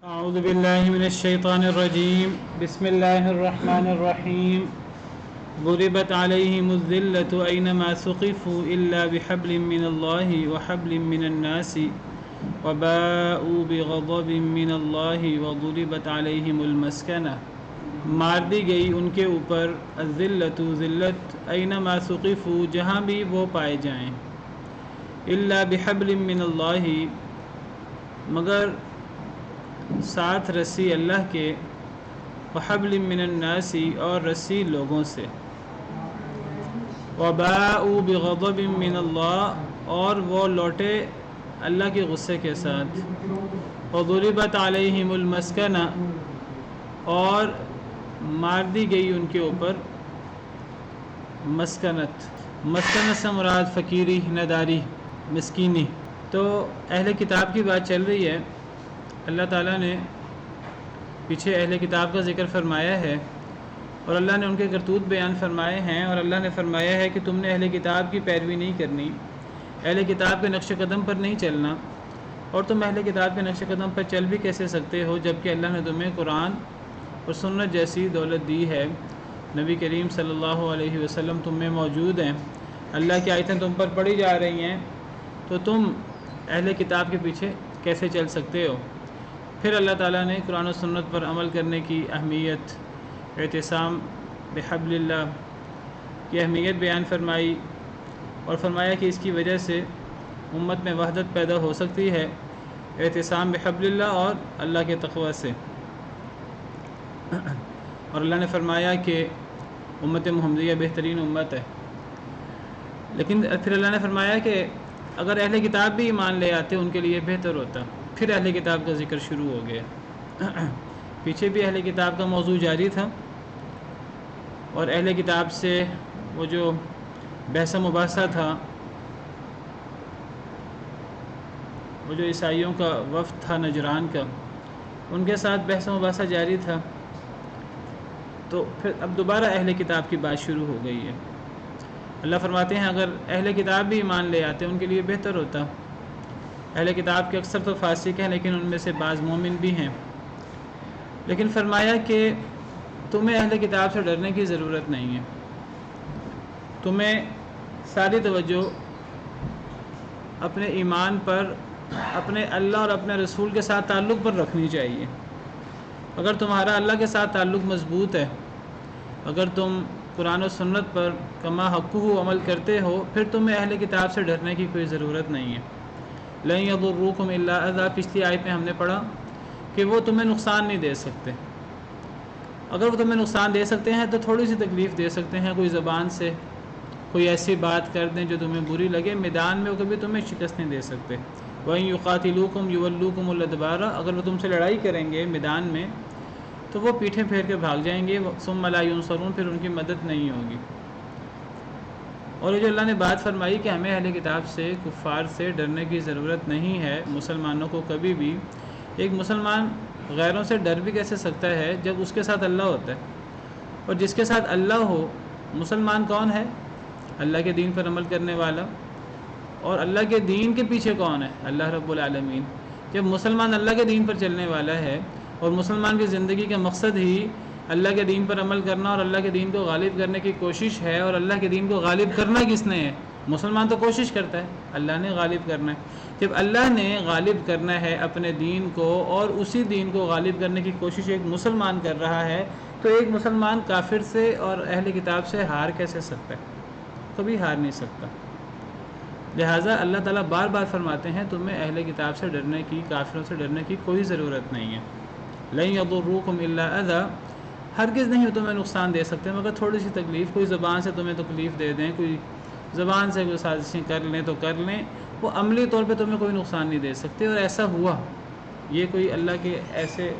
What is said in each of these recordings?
أعوذ بالله من الشيطان الرجيم بسم الله الرحمن الرحيم ضربت عليهم الذلة أينما ثقفوا إلا بحبل من الله وحبل من الناس وباءوا بغضب من الله وضربت عليهم المسكنة مار دی گئی ان کے اوپر الذلت ذلت اینما ثقفوا جہاں بھی وہ پائے جائیں الا بحبل من اللہ مگر ساتھ رسی اللہ کے وحبل من الناس اور رسی لوگوں سے وباءوا بغضب من اللہ اور وہ لوٹے اللہ کے غصے کے ساتھ وضربت علیہم المسکنہ اور مار دی گئی ان کے اوپر مسکنت سے مراد فقیری نداری مسکینی۔ تو اہل کتاب کی بات چل رہی ہے، اللہ تعالیٰ نے پیچھے اہل کتاب کا ذکر فرمایا ہے اور اللہ نے ان کے کرتوت بیان فرمائے ہیں، اور اللہ نے فرمایا ہے کہ تم نے اہل کتاب کی پیروی نہیں کرنی، اہل کتاب کے نقش قدم پر نہیں چلنا، اور تم اہل کتاب کے نقش قدم پر چل بھی کیسے سکتے ہو جبکہ اللہ نے تمہیں قرآن اور سنت جیسی دولت دی ہے، نبی کریم صلی اللہ علیہ وسلم تم میں موجود ہیں، اللہ کی آیتیں تم پر پڑھی جا رہی ہیں، تو تم اہل کتاب کے پیچھے کیسے چل سکتے ہو؟ پھر اللہ تعالیٰ نے قرآن و سنت پر عمل کرنے کی اہمیت، اعتصام بحبل اللہ کی اہمیت بیان فرمائی، اور فرمایا کہ اس کی وجہ سے امت میں وحدت پیدا ہو سکتی ہے، اعتصام بحبل اللہ اور اللہ کے تقوی سے۔ اور اللہ نے فرمایا کہ امت محمدیہ بہترین امت ہے، لیکن پھر اللہ نے فرمایا کہ اگر اہل کتاب بھی ایمان لے آتے ان کے لیے بہتر ہوتا۔ پھر اہل کتاب کا ذکر شروع ہو گیا۔ پیچھے بھی اہل کتاب کا موضوع جاری تھا، اور اہل کتاب سے وہ جو بحث مباحثہ تھا، وہ جو عیسائیوں کا وفد تھا نجران کا، ان کے ساتھ بحث مباحثہ جاری تھا، تو پھر اب دوبارہ اہل کتاب کی بات شروع ہو گئی ہے۔ اللہ فرماتے ہیں اگر اہل کتاب بھی ایمان لے آتے ان کے لیے بہتر ہوتا۔ اہل کتاب کے اکثر تو فاسق ہیں، لیکن ان میں سے بعض مومن بھی ہیں، لیکن فرمایا کہ تمہیں اہل کتاب سے ڈرنے کی ضرورت نہیں ہے، تمہیں ساری توجہ اپنے ایمان پر، اپنے اللہ اور اپنے رسول کے ساتھ تعلق پر رکھنی چاہیے۔ اگر تمہارا اللہ کے ساتھ تعلق مضبوط ہے، اگر تم قرآن و سنت پر کما حقہ عمل کرتے ہو، پھر تمہیں اہل کتاب سے ڈرنے کی کوئی ضرورت نہیں ہے۔ لن یضروکم الا اذی، پچھلی آیت میں ہم نے پڑھا کہ وہ تمہیں نقصان نہیں دے سکتے۔ اگر وہ تمہیں نقصان دے سکتے ہیں تو تھوڑی سی تکلیف دے سکتے ہیں، کوئی زبان سے کوئی ایسی بات کر دیں جو تمہیں بری لگے، میدان میں وہ کبھی تمہیں شکست نہیں دے سکتے۔ وَإِن يُقَاتِلُوكُمْ يُوَلُّوكُمُ الْأَدْبَارَ، اگر وہ تم سے لڑائی کریں گے میدان میں تو وہ پیٹھیں پھیر کے بھاگ جائیں گے، ثُمَّ لَا يُنصَرُونَ، پھر ان کی مدد نہیں ہوگی۔ اور یہ جو اللہ نے بات فرمائی کہ ہمیں اہل کتاب سے، کفار سے ڈرنے کی ضرورت نہیں ہے مسلمانوں کو کبھی بھی، ایک مسلمان غیروں سے ڈر بھی کیسے سکتا ہے جب اس کے ساتھ اللہ ہوتا ہے؟ اور جس کے ساتھ اللہ ہو، مسلمان کون ہے؟ اللہ کے دین پر عمل کرنے والا۔ اور اللہ کے دین کے پیچھے کون ہے؟ اللہ رب العالمین۔ جب مسلمان اللہ کے دین پر چلنے والا ہے، اور مسلمان کی زندگی کا مقصد ہی اللہ کے دین پر عمل کرنا اور اللہ کے دین کو غالب کرنے کی کوشش ہے، اور اللہ کے دین کو غالب کرنا کس نے ہے؟ مسلمان تو کوشش کرتا ہے، اللہ نے غالب کرنا ہے۔ جب اللہ نے غالب کرنا ہے اپنے دین کو، اور اسی دین کو غالب کرنے کی کوشش ایک مسلمان کر رہا ہے، تو ایک مسلمان کافر سے اور اہل کتاب سے ہار کیسے سکتا ہے؟ کبھی ہار نہیں سکتا۔ لہٰذا اللہ تعالیٰ بار بار فرماتے ہیں تمہیں اہل کتاب سے ڈرنے کی، کافروں سے ڈرنے کی کوئی ضرورت نہیں ہے۔ لن یضروکم الا اذی، ہرگز نہیں تمہیں نقصان دے سکتے مگر تھوڑی سی تکلیف، کوئی زبان سے تمہیں تکلیف دے دیں، کوئی زبان سے کوئی سازشیں کر لیں تو کر لیں، وہ عملی طور پہ تمہیں کوئی نقصان نہیں دے سکتے۔ اور ایسا ہوا، یہ کوئی اللہ کے ایسے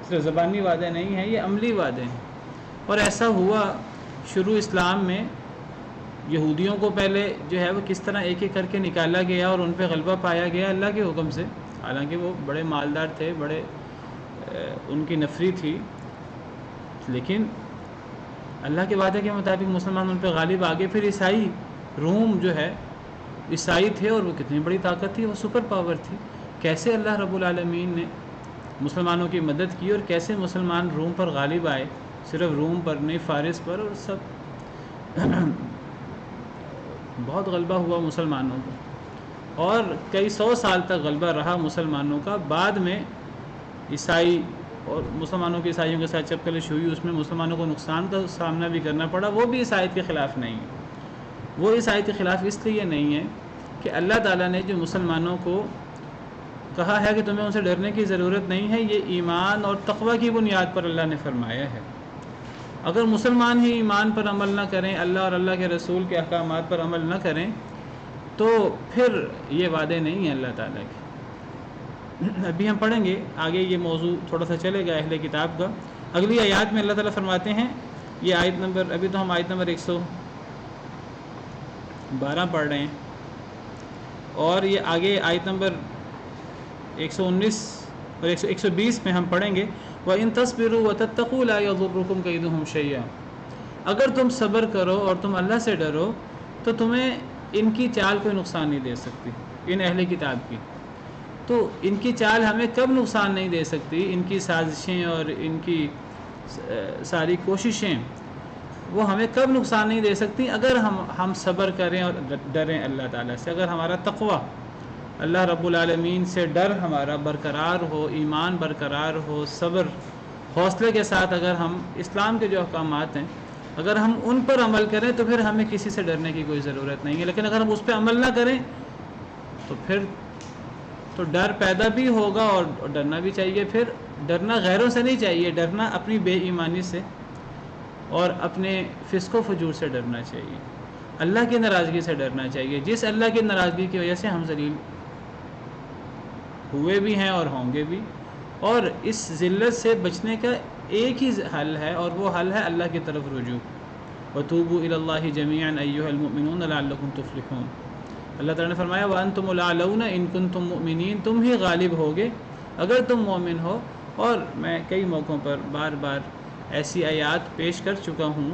صرف زبانی وعدے نہیں ہیں، یہ عملی وعدے ہیں۔ اور ایسا ہوا شروع اسلام میں، یہودیوں کو پہلے جو ہے وہ کس طرح ایک ایک کر کے نکالا گیا اور ان پہ غلبہ پایا گیا اللہ کے حکم سے، حالانکہ وہ بڑے مالدار تھے، بڑے ان کی نفری تھی، لیکن اللہ کے وعدے کے مطابق مسلمان ان پہ غالب آگے۔ پھر عیسائی، روم جو ہے عیسائی تھے، اور وہ کتنی بڑی طاقت تھی، وہ سپر پاور تھی، کیسے اللہ رب العالمین نے مسلمانوں کی مدد کی اور کیسے مسلمان روم پر غالب آئے، صرف روم پر نہیں فارس پر، اور سب بہت غلبہ ہوا مسلمانوں کو، اور کئی سو سال تک غلبہ رہا مسلمانوں کا۔ بعد میں عیسائی اور مسلمانوں کے عیسائیوں کے ساتھ جب کلش ہوئی، اس میں مسلمانوں کو نقصان کا سامنا بھی کرنا پڑا۔ وہ بھی اس آیت کے خلاف نہیں ہے، وہ اس آیت کے خلاف اس لیے نہیں ہے کہ اللہ تعالیٰ نے جو مسلمانوں کو کہا ہے کہ تمہیں ان سے ڈرنے کی ضرورت نہیں ہے، یہ ایمان اور تقوی کی بنیاد پر اللہ نے فرمایا ہے۔ اگر مسلمان ہی ایمان پر عمل نہ کریں، اللہ اور اللہ کے رسول کے احکامات پر عمل نہ کریں، تو پھر یہ وعدے نہیں ہیں اللہ تعالیٰ کے۔ ابھی ہم پڑھیں گے آگے، یہ موضوع تھوڑا سا چلے گا اہل کتاب کا۔ اگلی آیات میں اللہ تعالیٰ فرماتے ہیں، یہ آیت نمبر، ابھی تو ہم آیت نمبر 112 پڑھ رہے ہیں، اور یہ آگے آیت نمبر 119 اور 120 میں ہم پڑھیں گے، وَإِن تَصْبِرُوا وَتَتَّقُوا لَا يَضُرُّكُمْ كَيْدُهُمْ شَيْئًا۔ اگر تم صبر کرو اور تم اللہ سے ڈرو تو تمہیں ان کی چال کوئی نقصان نہیں دے سکتی، ان اہل کتاب کی۔ تو ان کی چال ہمیں کب نقصان نہیں دے سکتی، ان کی سازشیں اور ان کی ساری کوششیں وہ ہمیں کب نقصان نہیں دے سکتی، اگر ہم صبر کریں اور ڈریں اللہ تعالیٰ سے، اگر ہمارا تقوی، اللہ رب العالمین سے ڈر ہمارا برقرار ہو، ایمان برقرار ہو، صبر حوصلے کے ساتھ اگر ہم اسلام کے جو احکامات ہیں اگر ہم ان پر عمل کریں تو پھر ہمیں کسی سے ڈرنے کی کوئی ضرورت نہیں ہے۔ لیکن اگر ہم اس پہ عمل نہ کریں تو پھر تو ڈر پیدا بھی ہوگا، اور ڈرنا بھی چاہیے۔ پھر ڈرنا غیروں سے نہیں چاہیے، ڈرنا اپنی بے ایمانی سے اور اپنے فسق و فجور سے ڈرنا چاہیے، اللہ کی ناراضگی سے ڈرنا چاہیے، جس اللہ کی ناراضگی کی وجہ سے ہم ذلیل ہوئے بھی ہیں اور ہوں گے بھی۔ اور اس ذلت سے بچنے کا ایک ہی حل ہے، اور وہ حل ہے اللہ کی طرف رجوع۔ وَتُوبُوا إِلَى اللَّهِ جَمِيعًا أَيُّهَا الْمُؤْمِنُونَ لَعَلَّكُمْ تُفْلِحُونَ۔ اللہ تعالیٰ نے فرمایا وَأَنْتُمُ الْأَعْلَوْنَ إِن كُنتُم مُؤْمِنِينَ، تم ہی غالب ہوگے اگر تم مومن ہو۔ اور میں کئی موقعوں پر بار بار ایسی آیات پیش کر چکا ہوں،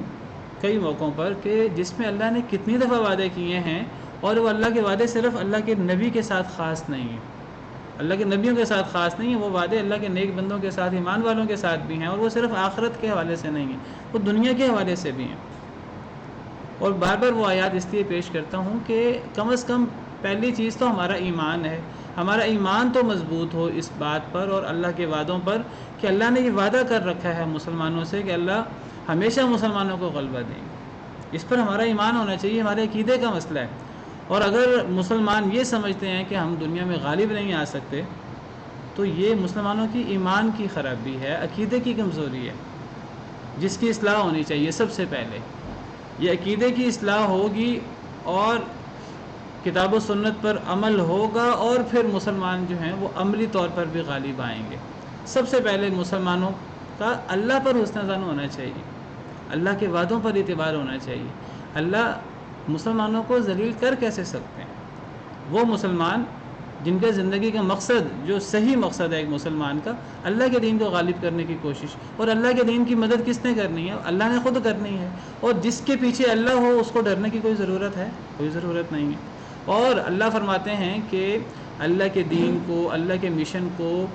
کئی موقعوں پر، کہ جس میں اللہ نے کتنی دفعہ وعدے کیے ہیں، اور وہ اللہ کے وعدے صرف اللہ کے نبی کے ساتھ خاص نہیں ہیں، اللہ کے نبیوں کے ساتھ خاص نہیں ہیں، وہ وعدے اللہ کے نیک بندوں کے ساتھ، ایمان والوں کے ساتھ بھی ہیں، اور وہ صرف آخرت کے حوالے سے نہیں ہیں، وہ دنیا کے حوالے سے بھی ہیں۔ اور بار بار وہ آیات اس لیے پیش کرتا ہوں کہ کم از کم پہلی چیز تو ہمارا ایمان ہے، ہمارا ایمان تو مضبوط ہو اس بات پر اور اللہ کے وعدوں پر کہ اللہ نے یہ وعدہ کر رکھا ہے مسلمانوں سے کہ اللہ ہمیشہ مسلمانوں کو غلبہ دیں گے۔ اس پر ہمارا ایمان ہونا چاہیے، ہمارے عقیدے کا مسئلہ ہے۔ اور اگر مسلمان یہ سمجھتے ہیں کہ ہم دنیا میں غالب نہیں آ سکتے، تو یہ مسلمانوں کی ایمان کی خرابی ہے، عقیدے کی کمزوری ہے، جس کی اصلاح ہونی چاہیے سب سے پہلے۔ یہ عقیدے کی اصلاح ہوگی اور کتاب و سنت پر عمل ہوگا، اور پھر مسلمان جو ہیں وہ عملی طور پر بھی غالب آئیں گے۔ سب سے پہلے مسلمانوں کا اللہ پر حسن ظن ہونا چاہیے، اللہ کے وعدوں پر اعتبار ہونا چاہیے۔ اللہ مسلمانوں کو ذلیل کر کیسے سکتے ہیں؟ وہ مسلمان جن کے زندگی کا مقصد، جو صحیح مقصد ہے ایک مسلمان کا، اللہ کے دین کو غالب کرنے کی کوشش، اور اللہ کے دین کی مدد کس نے کرنی ہے؟ اللہ نے خود کرنی ہے۔ اور جس کے پیچھے اللہ ہو اس کو ڈرنے کی کوئی ضرورت ہے؟ کوئی ضرورت نہیں ہے۔ اور اللہ فرماتے ہیں کہ اللہ کے دین کو، اللہ کے مشن کو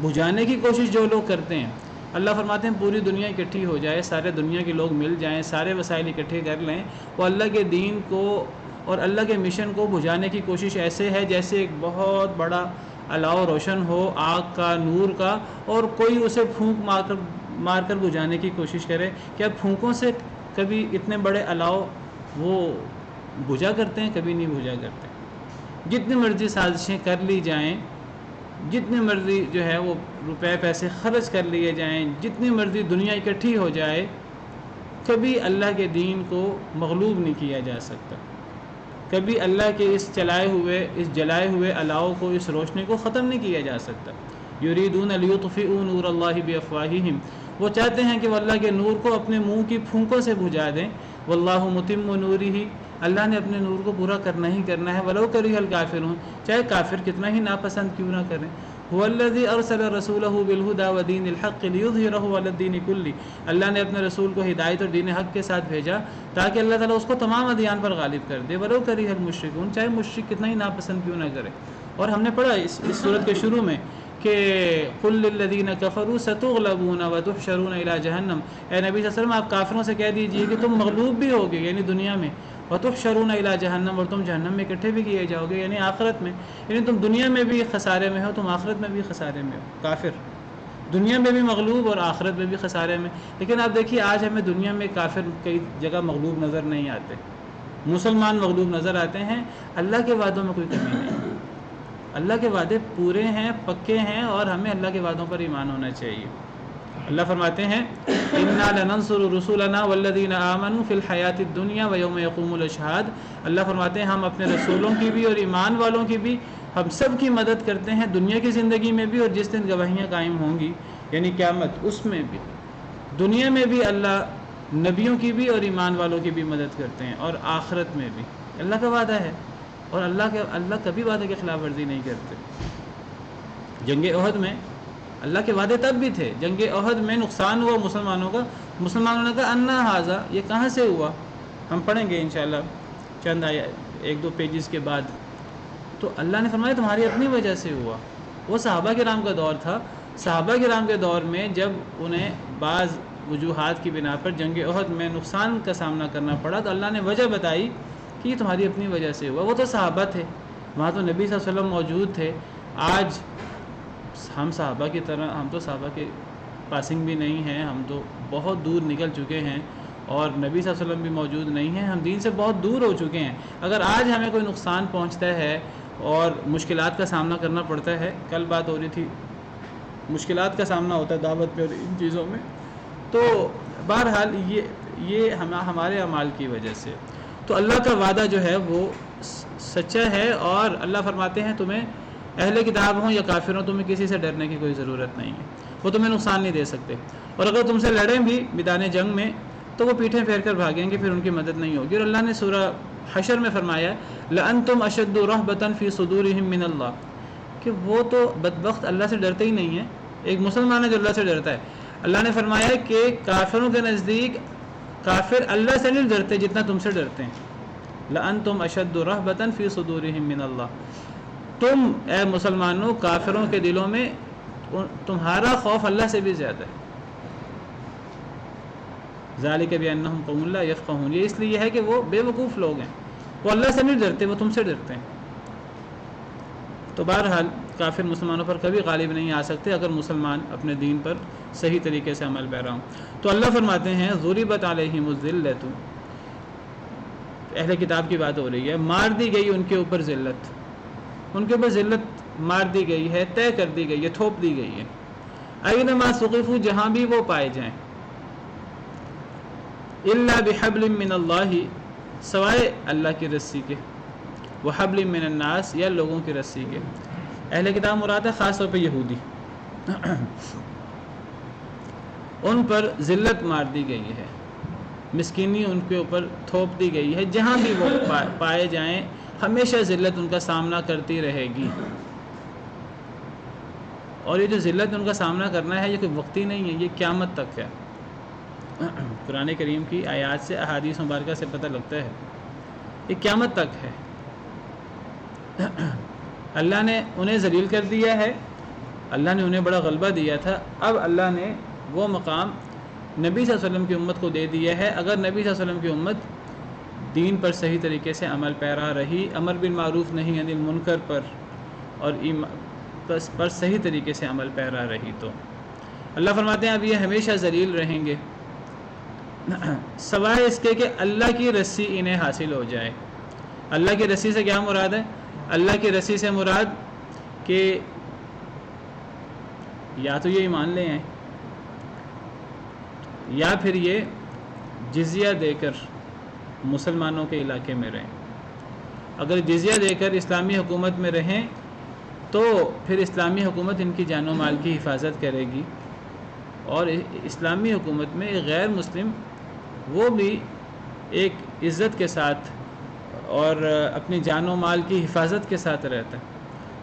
بجھانے کی کوشش جو لوگ کرتے ہیں، اللہ فرماتے ہیں پوری دنیا اکٹھی ہو جائے، سارے دنیا کے لوگ مل جائیں، سارے وسائل اکٹھے کر لیں، وہ اللہ کے دین کو اور اللہ کے مشن کو بجھانے کی کوشش ایسے ہے جیسے ایک بہت بڑا الاؤ روشن ہو آگ کا، نور کا، اور کوئی اسے پھونک مار کر بجھانے کی کوشش کرے۔ کیا پھونکوں سے کبھی اتنے بڑے الاؤ وہ بجھا کرتے ہیں؟ کبھی نہیں بجھا کرتے۔ جتنی مرضی سازشیں کر لی جائیں، جتنی مرضی جو ہے وہ روپے پیسے خرچ کر لیے جائیں، جتنی مرضی دنیا اکٹھی ہو جائے، کبھی اللہ کے دین کو مغلوب نہیں کیا جا سکتا، کبھی اللہ کے اس جلائے ہوئے الاؤ کو، اس روشنی کو ختم نہیں کیا جا سکتا۔ یریدون لیطفئوا نور اللہ بافواہہم، وہ چاہتے ہیں کہ وہ اللہ کے نور کو اپنے منہ کی پھونکوں سے بجھا دیں۔ واللہ متم نورہ، اللہ نے اپنے نور کو پورا کرنا ہی کرنا ہے، ولو کرہ الکافرون، چاہے کافر کتنا ہی ناپسند کیوں نہ کریں۔ هو الذی ارسل رسولہ بالہدی ودین الحق لیظہرہ علی الدین کلہ، اللہ نے اپنے رسول کو ہدایت اور دین حق کے ساتھ بھیجا تاکہ اللہ تعالیٰ اس کو تمام ادیان پر غالب کر دے، ولو کرہ المشرکون، چاہے مشرک کتنا ہی ناپسند کیوں نہ کرے۔ اور ہم نے پڑھا اس صورت کے شروع میں کہ قل للذین کفروا ستغلبون وتحشرون الی جہنم، اے نبی صلی اللہ علیہ وسلم آپ کافروں سے کہہ دیجئے کہ تم مغلوب بھی ہوگے یعنی دنیا میں، وتحشرون الی جہنم اور تم جہنم میں اکٹھے بھی کیے جاؤ گے یعنی آخرت میں، یعنی تم دنیا میں بھی خسارے میں ہو، تم آخرت میں بھی خسارے میں ہو۔ کافر دنیا میں بھی مغلوب اور آخرت میں بھی خسارے میں۔ لیکن آپ دیکھیے آج ہمیں دنیا میں کافر کئی جگہ مغلوب نظر نہیں آتے، مسلمان مغلوب نظر آتے ہیں۔ اللہ کے وعدوں میں کوئی کمی نہیں، اللہ کے وعدے پورے ہیں، پکے ہیں، اور ہمیں اللہ کے وعدوں پر ایمان ہونا چاہیے۔ اللہ فرماتے ہیں اِنَّا لَنَنصُرُ رُسُلَنَا وَالَّذِينَ آمَنُوا فِي الْحَيَاةِ الدُّنْيَا وَيَوْمَ يَقُومُ الْأَشْهَادُ۔ اللہ فرماتے ہیں ہم اپنے رسولوں کی بھی اور ایمان والوں کی بھی، ہم سب کی مدد کرتے ہیں دنیا کی زندگی میں بھی اور جس دن گواہیاں قائم ہوں گی یعنی قیامت، اس میں بھی، دنیا میں بھی اللہ نبیوں کی بھی اور ایمان والوں کی بھی مدد کرتے ہیں، اور آخرت میں بھی اللہ کا وعدہ ہے، اور اللہ کبھی وعدے کی خلاف ورزی نہیں کرتے۔ جنگ احد میں اللہ کے وعدے تب بھی تھے، جنگ احد میں نقصان ہوا مسلمانوں کا، مسلمانوں نے کہا انا ھذا، یہ کہاں سے ہوا؟ ہم پڑھیں گے انشاءاللہ چند ایک دو پیجز کے بعد۔ تو اللہ نے فرمایا تمہاری اپنی وجہ سے ہوا۔ وہ صحابہ کرام کا دور تھا، صحابہ کرام کے دور میں جب انہیں بعض وجوہات کی بنا پر جنگ احد میں نقصان کا سامنا کرنا پڑا تو اللہ نے وجہ بتائی کہ یہ تمہاری اپنی وجہ سے ہوا۔ وہ تو صحابہ تھے، وہاں تو نبی صلی اللہ علیہ وسلم موجود تھے۔ آج ہم صحابہ کی طرح، ہم تو صحابہ کے پاسنگ بھی نہیں ہیں، ہم تو بہت دور نکل چکے ہیں، اور نبی صلی اللہ علیہ وسلم بھی موجود نہیں ہیں، ہم دین سے بہت دور ہو چکے ہیں۔ اگر آج ہمیں کوئی نقصان پہنچتا ہے اور مشکلات کا سامنا کرنا پڑتا ہے، کل بات ہو رہی تھی مشکلات کا سامنا ہوتا ہے دعوت پہ اور ان چیزوں میں، تو بہرحال یہ ہمارے اعمال کی وجہ سے۔ تو اللہ کا وعدہ جو ہے وہ سچا ہے، اور اللہ فرماتے ہیں تمہیں اہل کتاب ہوں یا کافر ہوں تمہیں کسی سے ڈرنے کی کوئی ضرورت نہیں ہے، وہ تمہیں نقصان نہیں دے سکتے، اور اگر تم سے لڑیں بھی میدان جنگ میں تو وہ پیٹھیں پھیر کر بھاگیں گے، پھر ان کی مدد نہیں ہوگی۔ اور اللہ نے سورہ حشر میں فرمایا لَأَنْتُمْ أَشَدُّ رَهْبَةً فِي صُدُورِهِم مِّنَ اللَّهِ، کہ وہ تو بدبخت اللہ سے ڈرتے ہی نہیں ہیں۔ ایک مسلمان ہے جو اللہ سے ڈرتا ہے۔ اللہ نے فرمایا کہ کافروں کے نزدیک کافر اللہ سے نہیں ڈرتے جتنا تم سے ڈرتے ہیں۔ لَأَنْتُمْ أَشَدُّ رَهْبَةً فِي صُدُورِهِم مِّنَ اللَّهِ، تم اے مسلمانوں کافروں کے دلوں میں تمہارا خوف اللہ سے بھی زیادہ ہے۔ ذَلِكَ بِأَنَّهُمْ قَوْمٌ لَا يَفْقَهُونَ، یہ اس لیے ہے کہ وہ بے وقوف لوگ ہیں، وہ اللہ سے نہیں ڈرتے، وہ تم سے ڈرتے ہیں۔ تو بہرحال کافر مسلمانوں پر کبھی غالب نہیں آ سکتے اگر مسلمان اپنے دین پر صحیح طریقے سے عمل پیرا ہوں۔ تو اللہ فرماتے ہیں ضُرِبَتْ عَلَيْهِمُ الذِّلَّةُ، اہل کتاب کی بات ہو رہی ہے، مار دی گئی ان کے اوپر ذلت، ان کے اوپر ذلت مار دی گئی ہے، طے کر دی گئی ہے، تھوپ دی گئی ہے۔ اَيْنَمَا ثُقِفُوا، جہاں بھی وہ پائے جائیں، إِلَّا بِحَبْلٍ مِّنَ اللَّهِ، سوائے اللہ کی رسی کے، وَحَبْلٍ مِّنَ النَّاسِ، یا لوگوں کی رسی کے۔ اہل کتاب مراد ہے خاص طور پہ یہودی، ان پر ذلت مار دی گئی ہے، مسکینی ان کے اوپر تھوپ دی گئی ہے، جہاں بھی وہ پائے جائیں ہمیشہ ذلت ان کا سامنا کرتی رہے گی۔ اور یہ جو ذلت ان کا سامنا کرنا ہے یہ کوئی وقتی نہیں ہے، یہ قیامت تک ہے۔ قرآن کریم کی آیات سے، احادیث مبارکہ سے پتہ لگتا ہے یہ قیامت تک ہے۔ اللہ نے انہیں ذلیل کر دیا ہے، اللہ نے انہیں بڑا غلبہ دیا تھا، اب اللہ نے وہ مقام نبی صلی اللہ علیہ وسلم کی امت کو دے دیا ہے۔ اگر نبی صلی اللہ علیہ وسلم کی امت دین پر صحیح طریقے سے عمل پیرا رہی، امر بالمعروف نہی عن المنکر اور پر صحیح طریقے سے عمل پیرا رہی، تو اللہ فرماتے ہیں اب یہ ہمیشہ ذلیل رہیں گے، سوائے اس کے کہ اللہ کی رسی انہیں حاصل ہو جائے۔ اللہ کی رسی سے کیا مراد ہے؟ اللہ کی رسی سے مراد کہ یا تو یہ ایمان لے آئیں، یا پھر یہ جزیہ دے کر مسلمانوں کے علاقے میں رہیں۔ اگر جزیہ دے کر اسلامی حکومت میں رہیں تو پھر اسلامی حکومت ان کی جان و مال کی حفاظت کرے گی، اور اسلامی حکومت میں غیر مسلم وہ بھی ایک عزت کے ساتھ اور اپنی جان و مال کی حفاظت کے ساتھ رہتا ہے،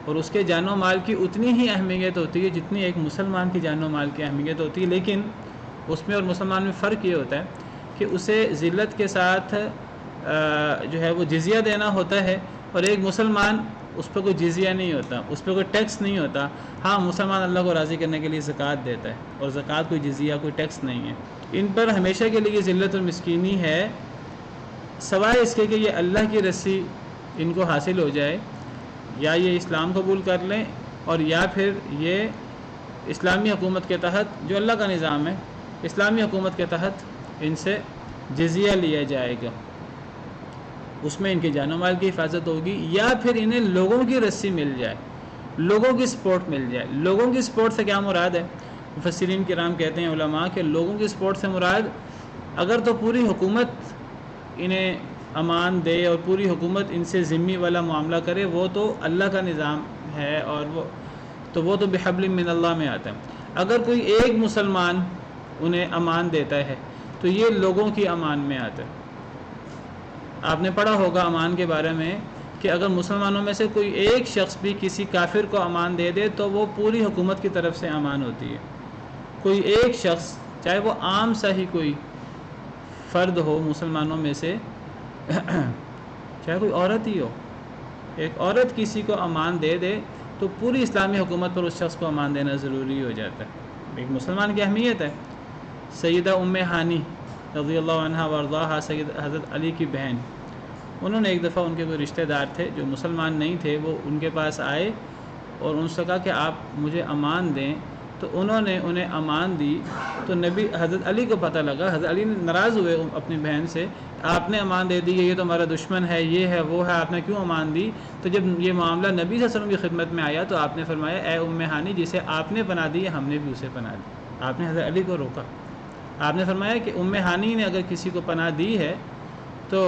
اور اس کے جان و مال کی اتنی ہی اہمیت ہوتی ہے جتنی ایک مسلمان کی جان و مال کی اہمیت ہوتی ہے، لیکن اس میں اور مسلمان میں فرق یہ ہوتا ہے کہ اسے ذلت کے ساتھ جو ہے وہ جزیہ دینا ہوتا ہے، اور ایک مسلمان اس پہ کوئی جزیہ نہیں ہوتا، اس پہ کوئی ٹیکس نہیں ہوتا۔ ہاں مسلمان اللہ کو راضی کرنے کے لیے زکوٰۃ دیتا ہے، اور زکوٰۃ کوئی جزیہ کوئی ٹیکس نہیں ہے۔ ان پر ہمیشہ کے لیے ذلت اور مسکینی ہے، سوائے اس کے کہ یہ اللہ کی رسی ان کو حاصل ہو جائے، یا یہ اسلام قبول کر لیں، اور یا پھر یہ اسلامی حکومت کے تحت جو اللہ کا نظام ہے، اسلامی حکومت کے تحت ان سے جزیہ لیا جائے گا، اس میں ان کی جان و مال کی حفاظت ہوگی، یا پھر انہیں لوگوں کی رسی مل جائے، لوگوں کی سپورٹ مل جائے۔ لوگوں کی سپورٹ سے کیا مراد ہے؟ مفسرین کرام کہتے ہیں علماء کہ لوگوں کی سپورٹ سے مراد اگر تو پوری حکومت انہیں امان دے اور پوری حکومت ان سے ذمہ والا معاملہ کرے، وہ تو اللہ کا نظام ہے، اور وہ تو بحبل من اللہ میں آتا ہے۔ اگر کوئی ایک مسلمان انہیں امان دیتا ہے تو یہ لوگوں کی امان میں آتا ہے۔ آپ نے پڑھا ہوگا امان کے بارے میں کہ اگر مسلمانوں میں سے کوئی ایک شخص بھی کسی کافر کو امان دے دے تو وہ پوری حکومت کی طرف سے امان ہوتی ہے۔ کوئی ایک شخص، چاہے وہ عام سا ہی کوئی فرد ہو مسلمانوں میں سے، چاہے کوئی عورت ہی ہو، ایک عورت کسی کو امان دے دے تو پوری اسلامی حکومت پر اس شخص کو امان دینا ضروری ہو جاتا ہے۔ ایک مسلمان کی اہمیت ہے۔ سیدہ ام ہانی رضی اللہ عنہ وارضاہا، سید حضرت علی کی بہن، انہوں نے ایک دفعہ ان کے کوئی رشتہ دار تھے جو مسلمان نہیں تھے، وہ ان کے پاس آئے اور ان سے کہا کہ آپ مجھے امان دیں، تو انہوں نے انہیں امان دی۔ تو نبی حضرت علی کو پتہ لگا، حضرت علی ناراض ہوئے اپنی بہن سے، آپ نے امان دے دی ہے، یہ تو ہمارا دشمن ہے، یہ ہے وہ ہے، آپ نے کیوں امان دی؟ تو جب یہ معاملہ نبی صلی اللہ علیہ وسلم کی خدمت میں آیا تو آپ نے فرمایا اے ام ہانی، جسے آپ نے پناہ دی ہے ہم نے بھی اسے پناہ دی۔ آپ نے حضرت علی کو روکا، آپ نے فرمایا کہ ام ہانی نے اگر کسی کو پناہ دی ہے تو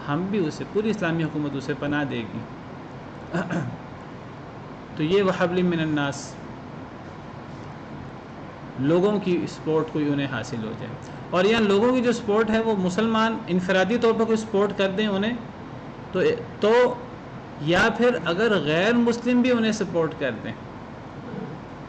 ہم بھی اسے، پوری اسلامی حکومت اسے پناہ دے گی۔ تو یہ وحبل من الناس، لوگوں کی سپورٹ کوئی انہیں حاصل ہو جائے، اور یہاں لوگوں کی جو سپورٹ ہے وہ مسلمان انفرادی طور پر کوئی سپورٹ کر دیں انہیں تو یا پھر اگر غیر مسلم بھی انہیں سپورٹ کر دیں،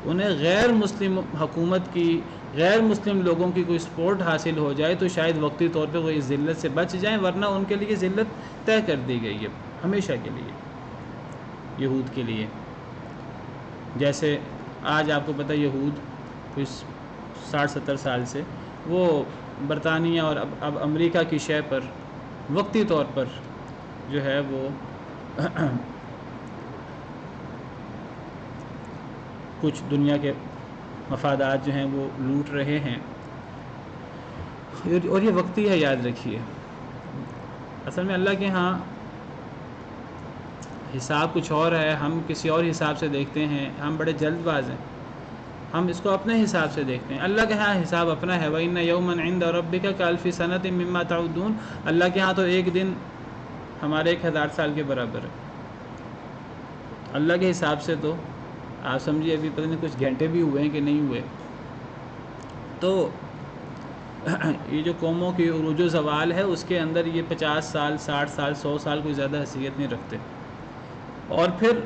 انہیں غیر مسلم حکومت کی، غیر مسلم لوگوں کی کوئی سپورٹ حاصل ہو جائے تو شاید وقتی طور پہ وہ اس ذلت سے بچ جائیں، ورنہ ان کے لیے ذلت طے کر دی گئی ہے ہمیشہ کے لیے، یہود کے لیے۔ جیسے آج آپ کو پتہ یہود کچھ 60-70 سال سے وہ برطانیہ اور اب امریکہ کی شے پر وقتی طور پر جو ہے وہ کچھ دنیا کے مفادات جو ہیں وہ لوٹ رہے ہیں، اور یہ وقتی ہے، یاد رکھیے۔ اصل میں اللہ کے ہاں حساب کچھ اور ہے، ہم کسی اور حساب سے دیکھتے ہیں، ہم بڑے جلد باز ہیں، ہم اس کو اپنے حساب سے دیکھتے ہیں۔ اللہ کے ہاں حساب اپنا ہے، وَإِنَّ يَوْمًا عِندَ رَبِّكَ كَأَلْفِ سَنَةٍ مِّمَّا تَعُدُّونَ۔ اللہ کے ہاں تو ایک دن ہمارے 1000 سال کے برابر ہے۔ اللہ کے حساب سے تو آپ سمجھیے ابھی پتہ نہیں کچھ گھنٹے بھی ہوئے ہیں کہ نہیں ہوئے۔ تو یہ جو قوموں کی عروج و زوال ہے اس کے اندر یہ 50 سال 60 سال 100 سال کوئی زیادہ حیثیت نہیں رکھتے۔ اور پھر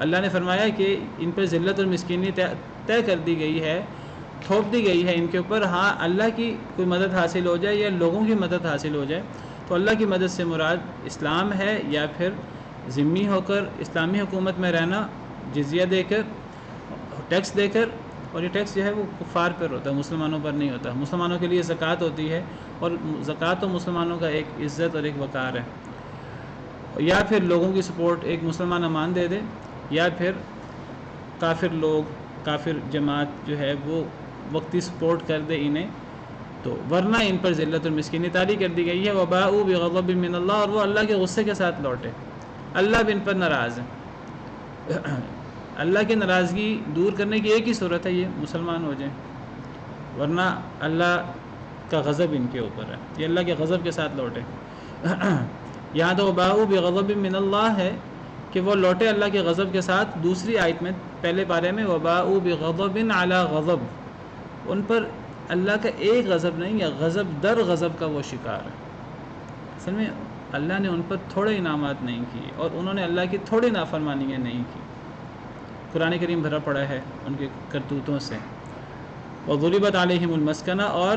اللہ نے فرمایا کہ ان پر ذلت اور مسکینی طے کر دی گئی ہے، تھوپ دی گئی ہے ان کے اوپر۔ ہاں اللہ کی کوئی مدد حاصل ہو جائے یا لوگوں کی مدد حاصل ہو جائے تو اللہ کی مدد سے مراد اسلام ہے، یا پھر ذمہ ہو کر اسلامی حکومت میں رہنا، جزیہ دے کر، ٹیکس دے کر، اور یہ ٹیکس جو ہے وہ کفار پر ہوتا ہے، مسلمانوں پر نہیں ہوتا۔ مسلمانوں کے لیے زکوٰۃ ہوتی ہے، اور زکوٰۃ تو مسلمانوں کا ایک عزت اور ایک وقار ہے۔ یا پھر لوگوں کی سپورٹ، ایک مسلمان امان دے دے، یا پھر کافر لوگ، کافر جماعت جو ہے وہ وقتی سپورٹ کر دے انہیں، تو ورنہ ان پر ذلت اور مسکینی طاری کر دی گئی ہے۔ وَبَاءُوا بِغَضَبٍ مِّنَ اللَّهِ، اور وہ اللہ کے غصے کے ساتھ لوٹے، اللہ بھی ان پر ناراض ہے۔ اللہ کی ناراضگی دور کرنے کی ایک ہی صورت ہے، یہ مسلمان ہو جائیں، ورنہ اللہ کا غضب ان کے اوپر ہے، یہ اللہ کے غضب کے ساتھ لوٹے۔ یہاں تو وَبَاءُوا بِغَضَبٍ مِّنَ اللَّهِ ہے کہ وہ لوٹے اللہ کے غضب کے ساتھ۔ دوسری آیت میں پہلے پارے میں وَبَاءُوا بِغَضَبٍ عَلَى غَضَب، ان پر اللہ کا ایک غضب نہیں ہے، غضب در غضب کا وہ شکار ہے۔ اصل میں اللہ نے ان پر تھوڑے انعامات نہیں کیے، اور انہوں نے اللہ کی تھوڑی نافرمانیاں نہیں کی۔ قرآن کریم بھرا پڑا ہے ان کے کرتوتوں سے۔ وَضُرِبَتْ عَلَيْهِمُ الْمَسْكَنَةُ، اور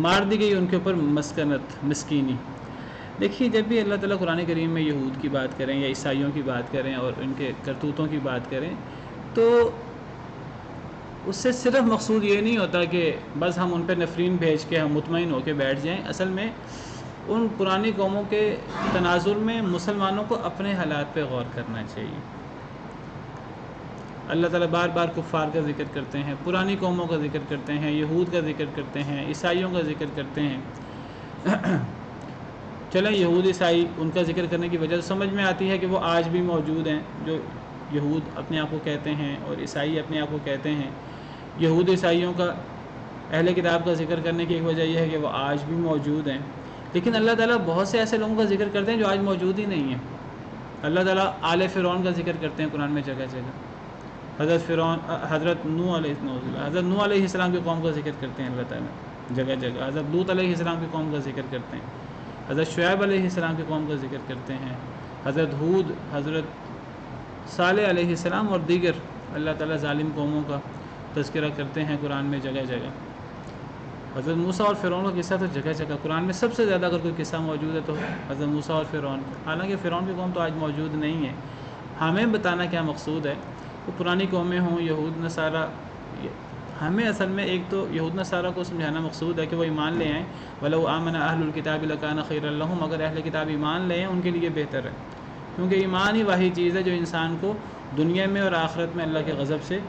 مار دی گئی ان کے اوپر مسکنت، مسکینی۔ دیکھیے جب بھی اللہ تعالیٰ قرآن کریم میں یہود کی بات کریں یا عیسائیوں کی بات کریں اور ان کے کرتوتوں کی بات کریں تو اس سے صرف مقصود یہ نہیں ہوتا کہ بس ہم ان پہ نفرین بھیج کے ہم مطمئن ہو کے بیٹھ جائیں. اصل میں ان پرانی قوموں کے تناظر میں مسلمانوں کو اپنے حالات پہ غور کرنا چاہیے. اللہ تعالیٰ بار بار کفار کا ذکر کرتے ہیں, پرانی قوموں کا ذکر کرتے ہیں, یہود کا ذکر کرتے ہیں, عیسائیوں کا ذکر کرتے ہیں. چلیں یہود عیسائی ان کا ذکر کرنے کی وجہ سے سمجھ میں آتی ہے کہ وہ آج بھی موجود ہیں. جو یہود اپنے آپ کو کہتے ہیں اور عیسائی اپنے آپ کو کہتے ہیں, یہود عیسائیوں کا اہل کتاب کا ذکر کرنے کی ایک وجہ یہ ہے کہ وہ آج بھی موجود ہیں. لیکن اللہ تعالیٰ بہت سے ایسے لوگوں کا ذکر کرتے ہیں جو آج موجود ہی نہیں ہیں. اللہ تعالیٰ آل فرعون کا ذکر کرتے ہیں قرآن میں جگہ جگہ. حضرت نوح علیہ السلام کی قوم کا ذکر کرتے ہیں اللہ تعالیٰ جگہ جگہ. حضرت لوط علیہ السلام کی قوم کا ذکر کرتے ہیں. حضرت شعیب علیہ السلام کی قوم کا ذکر کرتے ہیں. حضرت ہود, حضرت صالح علیہ السلام اور دیگر اللہ تعالیٰ ظالم قوموں کا تذکرہ کرتے ہیں قرآن میں جگہ جگہ. حضرت موسیٰ اور فرعون کا قصہ تو جگہ جگہ قرآن میں سب سے زیادہ اگر کوئی قصہ موجود ہے تو حضرت موسیٰ اور فرعون کا. حالانکہ فرعون کی قوم تو آج موجود نہیں ہے. ہمیں بتانا کیا مقصود ہے, وہ پرانی قومیں ہوں, یہود نصارہ, ہمیں اصل میں ایک تو یہود نصارہ کو سمجھانا مقصود ہے کہ وہ ایمان لے آئیں. وَلَوْ آمَنَ أَهْلُ الْكِتَابِ لَكَانَ خَيْرًا لَهُمْ, اگر اہل کتاب ایمان لے آئیں ان کے لیے بہتر ہے, کیونکہ ایمان ہی وہی چیز ہے جو انسان کو دنیا میں اور آخرت میں اللہ کے غضب سے,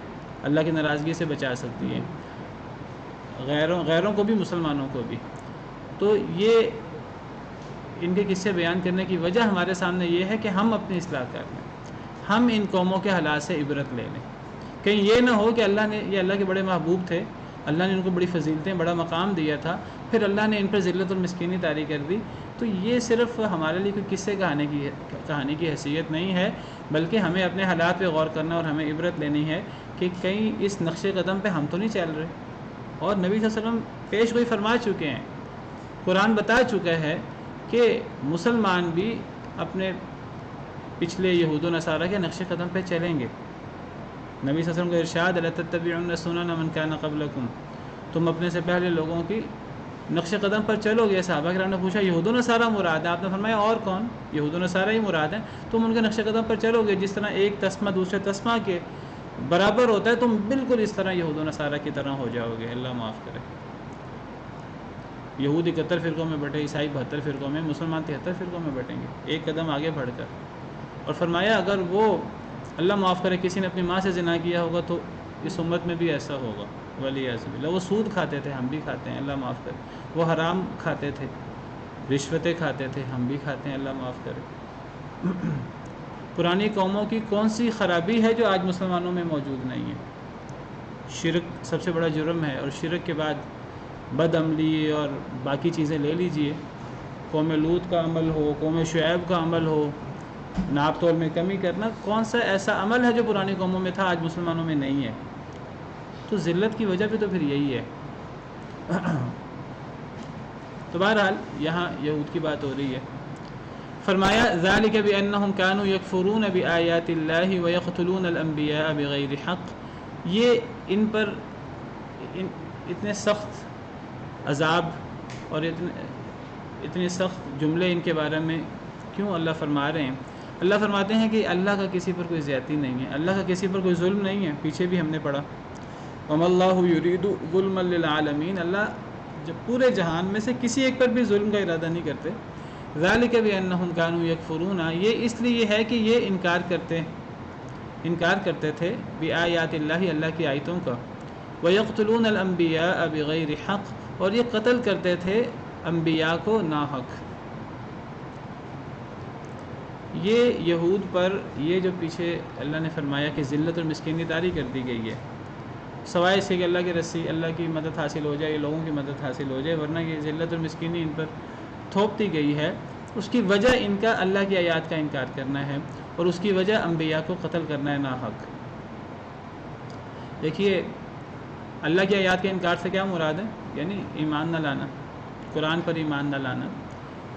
اللہ کی ناراضگی سے بچا سکتی ہے, غیروں کو بھی مسلمانوں کو بھی. تو یہ ان کے قصے بیان کرنے کی وجہ ہمارے سامنے یہ ہے کہ ہم اپنی اصلاح کر لیں, ہم ان قوموں کے حالات سے عبرت لے لیں. کہیں یہ نہ ہو کہ یہ اللہ کے بڑے محبوب تھے, اللہ نے ان کو بڑی فضیلتیں, بڑا مقام دیا تھا, پھر اللہ نے ان پر ذلت اور مسکینی طاری کر دی. تو یہ صرف ہمارے لیے کوئی قصے کہانی کی حیثیت نہیں ہے, بلکہ ہمیں اپنے حالات پہ غور کرنا اور ہمیں عبرت لینی ہے کہ کہیں اس نقش قدم پہ ہم تو نہیں چل رہے. اور نبی صلی اللہ علیہ وسلم پیش گوئی فرما چکے ہیں, قرآن بتا چکا ہے کہ مسلمان بھی اپنے پچھلے یہود و نصارہ کے نقش قدم پہ چلیں گے. نبی صلی اللہ علیہ وسلم کا ارشاد الا تتبعون سنن من کان قبلکم, تم اپنے سے پہلے لوگوں کی نقش قدم پر چلو گے. صحابہ کرام نے پوچھا یہود و نصارہ مراد ہے؟ آپ نے فرمایا اور کون؟ یہود و نصارہ ہی مراد ہیں. تم ان کے نقش قدم پر چلو گے. جس طرح ایک تسمہ دوسرے تسمہ کے برابر ہوتا ہے, تم بالکل اس طرح یہود و نصارہ کی طرح ہو جاؤ گے. اللہ معاف کرے. یہود 71 فرقوں میں بٹے, عیسائی 72 فرقوں میں, مسلمان 73 فرقوں میں بٹیں گے, ایک قدم آگے بڑھ کر. اور فرمایا اگر وہ اللہ معاف کرے کسی نے اپنی ماں سے زنا کیا ہوگا تو اس امت میں بھی ایسا ہوگا. ولیعذ باللہ. وہ سود کھاتے تھے, ہم بھی کھاتے ہیں, اللہ معاف کرے. وہ حرام کھاتے تھے, رشوتیں کھاتے تھے, ہم بھی کھاتے ہیں, اللہ معاف کرے. پرانی قوموں کی کون سی خرابی ہے جو آج مسلمانوں میں موجود نہیں ہے؟ شرک سب سے بڑا جرم ہے, اور شرک کے بعد بد عملی اور باقی چیزیں لے لیجئے. قوم لوط کا عمل ہو, قوم شعیب کا عمل ہو, ناپ تول میں کمی کرنا, کون سا ایسا عمل ہے جو پرانی قوموں میں تھا آج مسلمانوں میں نہیں ہے؟ تو ذلت کی وجہ بھی تو پھر یہی ہے. تو بہرحال یہاں یہود کی بات ہو رہی ہے. فرمایا ذالک بانہم کانوا یکفرون بآیات اللہ ویقتلون الانبیاء بغیر حق. یہ ان پر اتنے سخت عذاب اور اتنے سخت جملے ان کے بارے میں کیوں اللہ فرما رہے ہیں؟ اللہ فرماتے ہیں کہ اللہ کا کسی پر کوئی زیادتی نہیں ہے, اللہ کا کسی پر کوئی ظلم نہیں ہے. پیچھے بھی ہم نے پڑھا وَمَا اللَّهُ يُرِيدُ ظُلْمًا لِلْعَالَمِينَ, اللہ جب پورے جہان میں سے کسی ایک پر بھی ظلم کا ارادہ نہیں کرتے. ذَلِكَ بِأَنَّهُمْ كَانُوا يَكْفُرُونَ, یہ اس لیے ہے کہ یہ انکار کرتے تھے بِآیاتِ اللہ, اللہ کی آیتوں کا. وَيَقْتُلُونَ الْأَنْبِيَاءَ بِغَيْرِ حَقٍ, اور یہ قتل کرتے تھے انبیاء کو ناحق. یہ یہود پر یہ جو پیچھے اللہ نے فرمایا کہ ذلت اور مسکینی طاری کر دی گئی ہے, سوائے اس کے کہ اللہ کی رسی, اللہ کی مدد حاصل ہو جائے, لوگوں کی مدد حاصل ہو جائے, ورنہ یہ ذلت اور مسکینی ان پر تھوپ دی گئی ہے. اس کی وجہ ان کا اللہ کی آیات کا انکار کرنا ہے, اور اس کی وجہ انبیاء کو قتل کرنا ہے ناحق. دیکھیے اللہ کی آیات کے انکار سے کیا مراد ہے؟ یعنی ایمان نہ لانا, قرآن پر ایمان نہ لانا,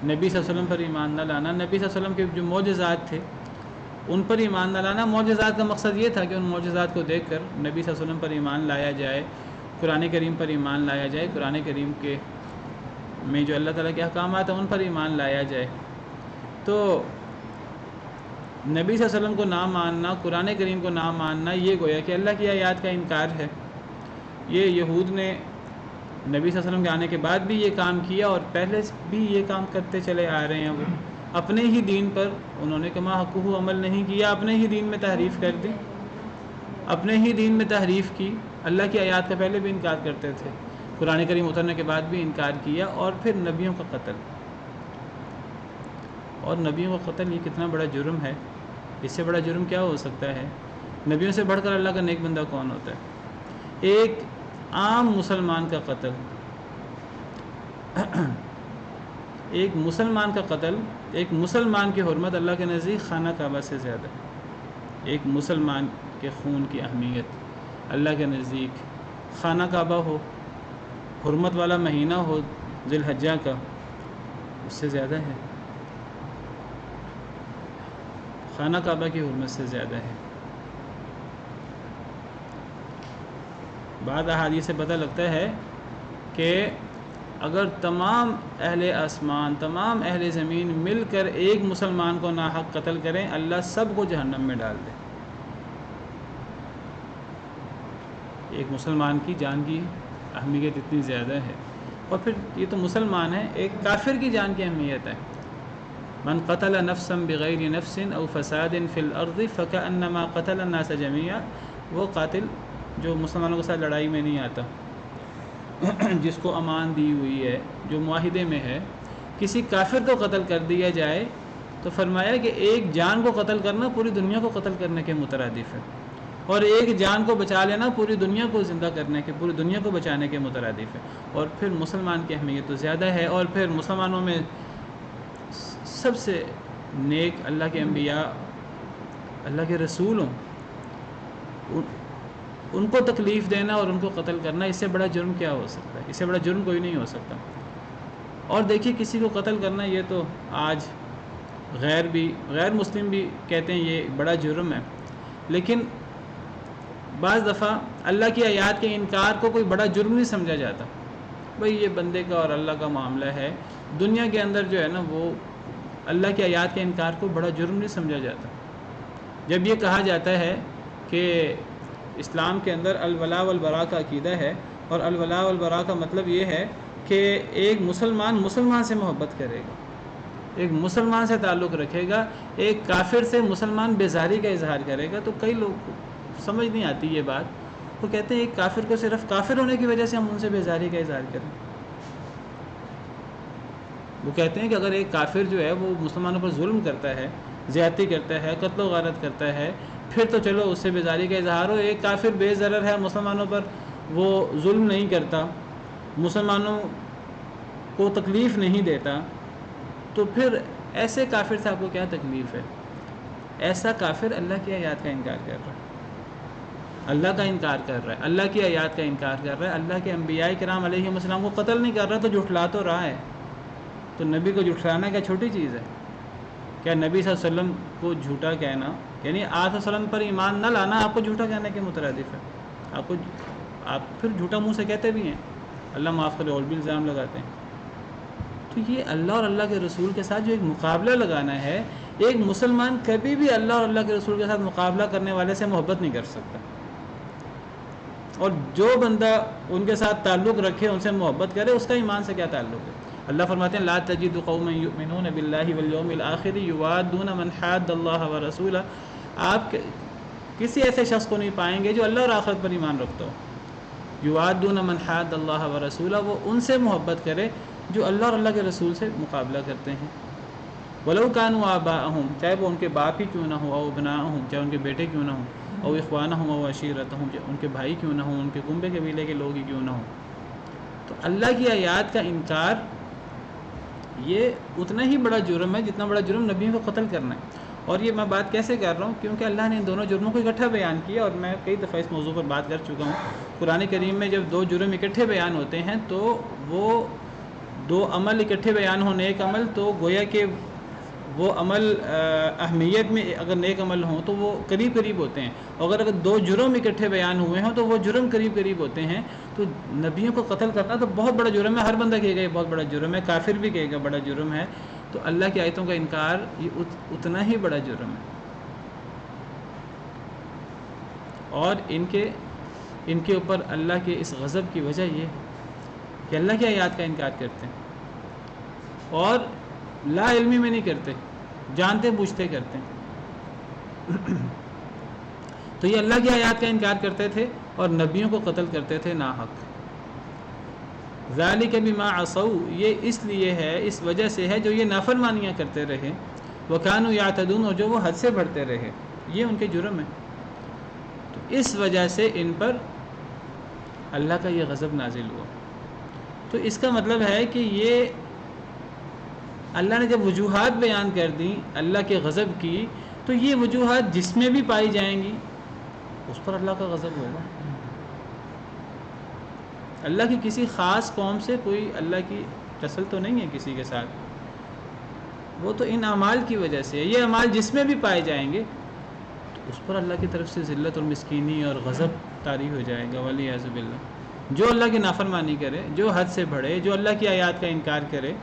نبی صلی اللہ علیہ وسلم پر ایمان نہ لانا, نبی صلی اللہ علیہ وسلم کے جو معجزات تھے ان پر ایمان نہ لانا. معجزات کا مقصد یہ تھا کہ ان معجزات کو دیکھ کر نبی صلی اللہ علیہ وسلم پر ایمان لایا جائے, قرآن کریم پر ایمان لایا جائے, قرآن کریم کے میں جو اللہ تعالیٰ کے احکامات ہیں ان پر ایمان لایا جائے۔ تو نبی صلی اللہ علیہ وسلم کو نہ ماننا، قرآن کریم کو نہ ماننا، یہ گویا کہ اللہ کی آیات کا انکار ہے۔ یہ یہود نے نبی صلی اللہ علیہ وسلم کے آنے کے بعد بھی یہ کام کیا، اور پہلے بھی یہ کام کرتے چلے آ رہے ہیں۔ وہ اپنے ہی دین پر انہوں نے کما حقہ عمل نہیں کیا، اپنے ہی دین میں تحریف کر دی، اپنے ہی دین میں تحریف کی۔ اللہ کی آیات کا پہلے بھی انکار کرتے تھے، قرآن کریم اترنے کے بعد بھی انکار کیا، اور پھر نبیوں کا قتل۔ اور نبیوں کا قتل یہ کتنا بڑا جرم ہے، اس سے بڑا جرم کیا ہو سکتا ہے؟ نبیوں سے بڑھ کر اللہ کا نیک بندہ کون ہوتا ہے؟ ایک عام مسلمان کا قتل، ایک مسلمان کا قتل، ایک مسلمان کی حرمت اللہ کے نزدیک خانہ کعبہ سے زیادہ ہے۔ ایک مسلمان کے خون کی اہمیت اللہ کے نزدیک خانہ کعبہ ہو، حرمت والا مہینہ ہو ذی الحجہ کا، اس سے زیادہ ہے، خانہ کعبہ کی حرمت سے زیادہ ہے۔ بعض احادیث سے پتہ لگتا ہے کہ اگر تمام اہل آسمان، تمام اہل زمین مل کر ایک مسلمان کو ناحق قتل کریں، اللہ سب کو جہنم میں ڈال دے۔ ایک مسلمان کی جان کی اہمیت اتنی زیادہ ہے، اور پھر یہ تو مسلمان ہے، ایک کافر کی جان کی اہمیت ہے۔ من قتل نفسا بغیر نفس او فساد فی الارض فکأنما قتل الناس جميعا، وہ قاتل جو مسلمانوں کے ساتھ لڑائی میں نہیں آتا، جس کو امان دی ہوئی ہے، جو معاہدے میں ہے، کسی کافر کو قتل کر دیا جائے تو فرمایا کہ ایک جان کو قتل کرنا پوری دنیا کو قتل کرنے کے مترادف ہے، اور ایک جان کو بچا لینا پوری دنیا کو زندہ کرنے کے، پوری دنیا کو بچانے کے مترادف ہے۔ اور پھر مسلمان کی اہمیت تو زیادہ ہے، اور پھر مسلمانوں میں سب سے نیک اللہ کے انبیاء، اللہ کے رسول ہوں، ان کو تکلیف دینا اور ان کو قتل کرنا، اس سے بڑا جرم کیا ہو سکتا ہے؟ اس سے بڑا جرم کوئی نہیں ہو سکتا۔ اور دیکھیے کسی کو قتل کرنا، یہ تو آج غیر مسلم بھی کہتے ہیں یہ بڑا جرم ہے، لیکن بعض دفعہ اللہ کی آیات کے انکار کو کوئی بڑا جرم نہیں سمجھا جاتا۔ بھئی یہ بندے کا اور اللہ کا معاملہ ہے، دنیا کے اندر جو ہے نا وہ اللہ کی آیات کے انکار کو بڑا جرم نہیں سمجھا جاتا۔ جب یہ کہا جاتا ہے کہ اسلام کے اندر الولاء والبراء کا عقیدہ ہے، اور الولاء والبراء کا مطلب یہ ہے کہ ایک مسلمان سے محبت کرے گا، ایک مسلمان سے تعلق رکھے گا، ایک کافر سے مسلمان بیزاری کا اظہار کرے گا، تو کئی لوگ سمجھ نہیں آتی یہ بات، وہ کہتے ہیں ایک کافر کو صرف کافر ہونے کی وجہ سے ہم ان سے بیزاری کا اظہار کریں۔ وہ کہتے ہیں کہ اگر ایک کافر جو ہے وہ مسلمانوں پر ظلم کرتا ہے، زیادتی کرتا ہے، قتل و غارت کرتا ہے، پھر تو چلو اس سے بیزاری کا اظہار ہو۔ ایک کافر بے ضرر ہے، مسلمانوں پر وہ ظلم نہیں کرتا، مسلمانوں کو تکلیف نہیں دیتا، تو پھر ایسے کافر سے آپ کو کیا تکلیف ہے؟ ایسا کافر اللہ کی آیات کا انکار کر رہا ہے، اللہ کا انکار کر رہا ہے، اللہ کی آیات کا انکار کر رہا ہے، اللہ کے انبیاء کرام علیہ السلام کو قتل نہیں کر رہا تو جھٹلا تو رہا ہے۔ تو نبی کو جھٹلانا کیا چھوٹی چیز ہے؟ کیا نبی صلی اللہ علیہ وسلم کو جھوٹا کہنا، یعنی آپ صلی اللہ علیہ وسلم پر ایمان نہ لانا آپ کو جھوٹا کہنے کے مترادف ہے؟ آپ پھر جھوٹا منہ سے کہتے بھی ہیں، اللہ معاف کرے، اور بھی الزام لگاتے ہیں۔ تو یہ اللہ اور اللہ کے رسول کے ساتھ جو ایک مقابلہ لگانا ہے، ایک مسلمان کبھی بھی اللہ اور اللہ کے رسول کے ساتھ مقابلہ کرنے والے سے محبت نہیں کر سکتا، اور جو بندہ ان کے ساتھ تعلق رکھے، ان سے محبت کرے، اس کا ایمان سے کیا تعلق ہے؟ اللہ فرماتے ہیں لا تجد قوما یؤمنون باللہ والیوم الآخر یوادون من حاد اللہ ورسولہ، آپ کسی ایسے شخص کو نہیں پائیں گے جو اللہ اور آخرت پر ایمان رکھتا ہو، یوادون من حاد اللہ ورسولہ، وہ ان سے محبت کرے جو اللہ اور اللہ کے رسول سے مقابلہ کرتے ہیں، ولو کانوا آباءہم، چاہے وہ ان کے باپ ہی کیوں نہ ہوں، او ابناءہم، چاہے ان کے بیٹے کیوں نہ ہوں، او اخوانہم او عشیرتہم، ان کے بھائی کیوں نہ ہوں، ان کے کنبے قبیلے کے لوگ ہی کیوں نہ ہوں۔ تو اللہ کی آیات کا انکار یہ اتنا ہی بڑا جرم ہے جتنا بڑا جرم نبیوں کو قتل کرنا ہے۔ اور یہ میں بات کیسے کر رہا ہوں؟ کیونکہ اللہ نے ان دونوں جرموں کو اکٹھا بیان کیا، اور میں کئی دفعہ اس موضوع پر بات کر چکا ہوں۔ قرآن کریم میں جب دو جرم اکٹھے بیان ہوتے ہیں تو وہ دو عمل اکٹھے بیان ہونے، ایک عمل تو گویا کہ وہ عمل اہمیت میں اگر نیک عمل ہوں تو وہ قریب قریب ہوتے ہیں، اگر دو جرم اکٹھے بیان ہوئے ہوں تو وہ جرم قریب قریب ہوتے ہیں۔ تو نبیوں کو قتل کرنا تو بہت بڑا جرم ہے، ہر بندہ کہے گا یہ بہت بڑا جرم ہے، کافر بھی کہے گا بڑا جرم ہے، تو اللہ کی آیتوں کا انکار یہ اتنا ہی بڑا جرم ہے۔ اور ان کے اوپر اللہ کے اس غضب کی وجہ یہ کہ اللہ کی آیات کا انکار کرتے ہیں اور لا علمی میں نہیں کرتے، جانتے بوجھتے کرتے ہیں۔ تو یہ اللہ کی آیات کا انکار کرتے تھے اور نبیوں کو قتل کرتے تھے ناحق۔ ذالک بما عصوا، یہ اس لیے ہے، اس وجہ سے ہے جو یہ نافرمانیاں کرتے رہے، وکانوا یعتدون، اور جو وہ حد سے بڑھتے رہے، یہ ان کے جرم ہے۔ تو اس وجہ سے ان پر اللہ کا یہ غضب نازل ہوا۔ تو اس کا مطلب ہے کہ یہ اللہ نے جب وجوہات بیان کر دیں اللہ کے غضب کی، تو یہ وجوہات جس میں بھی پائی جائیں گی اس پر اللہ کا غضب ہوگا۔ اللہ کی کسی خاص قوم سے کوئی اللہ کی ٹسل تو نہیں ہے کسی کے ساتھ، وہ تو ان اعمال کی وجہ سے ہے۔ یہ اعمال جس میں بھی پائے جائیں گے تو اس پر اللہ کی طرف سے ذلت اور مسکینی اور غضب طاری ہو جائے گا، والعیاذ باللہ۔ جو اللہ کی نافرمانی کرے، جو حد سے بڑھے، جو اللہ کی آیات کا انکار کرے،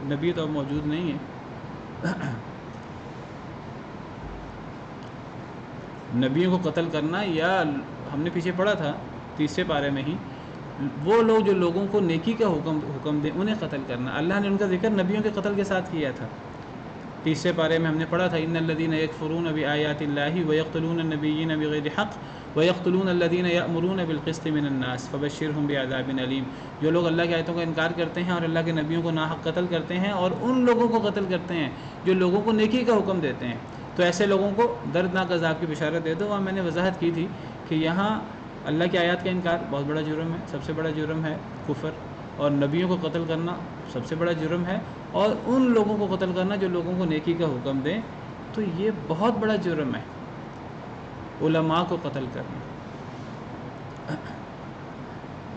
نبی تو اب موجود نہیں ہے، نبیوں کو قتل کرنا، یا ہم نے پیچھے پڑھا تھا تیسرے پارے میں ہی، وہ لوگ جو لوگوں کو نیکی کا حکم دیں انہیں قتل کرنا، اللہ نے ان کا ذکر نبیوں کے قتل کے ساتھ کیا تھا۔ تیسرے پارے میں ہم نے پڑھا تھا ان الذین یکفرون بآیات اللہ ویقتلون النبیین بغیر حق ویقتلون الذین یأمرون بالقسط من الناس فبشرہم بعذاب علیم۔ جو لوگ اللہ کی آیتوں کا انکار کرتے ہیں اور اللہ کے نبیوں کو ناحق قتل کرتے ہیں اور ان لوگوں کو قتل کرتے ہیں جو لوگوں کو نیکی کا حکم دیتے ہیں، تو ایسے لوگوں کو دردناک عذاب کی بشارت دے دو۔ وہاں میں نے وضاحت کی تھی کہ یہاں اللہ کی آیات کا انکار بہت بڑا جرم ہے، سب سے بڑا جرم ہے کفر، اور نبیوں کو قتل کرنا سب سے بڑا جرم ہے، اور ان لوگوں کو قتل کرنا جو لوگوں کو نیکی کا حکم دیں، تو یہ بہت بڑا جرم ہے، علماء کو قتل کرنا۔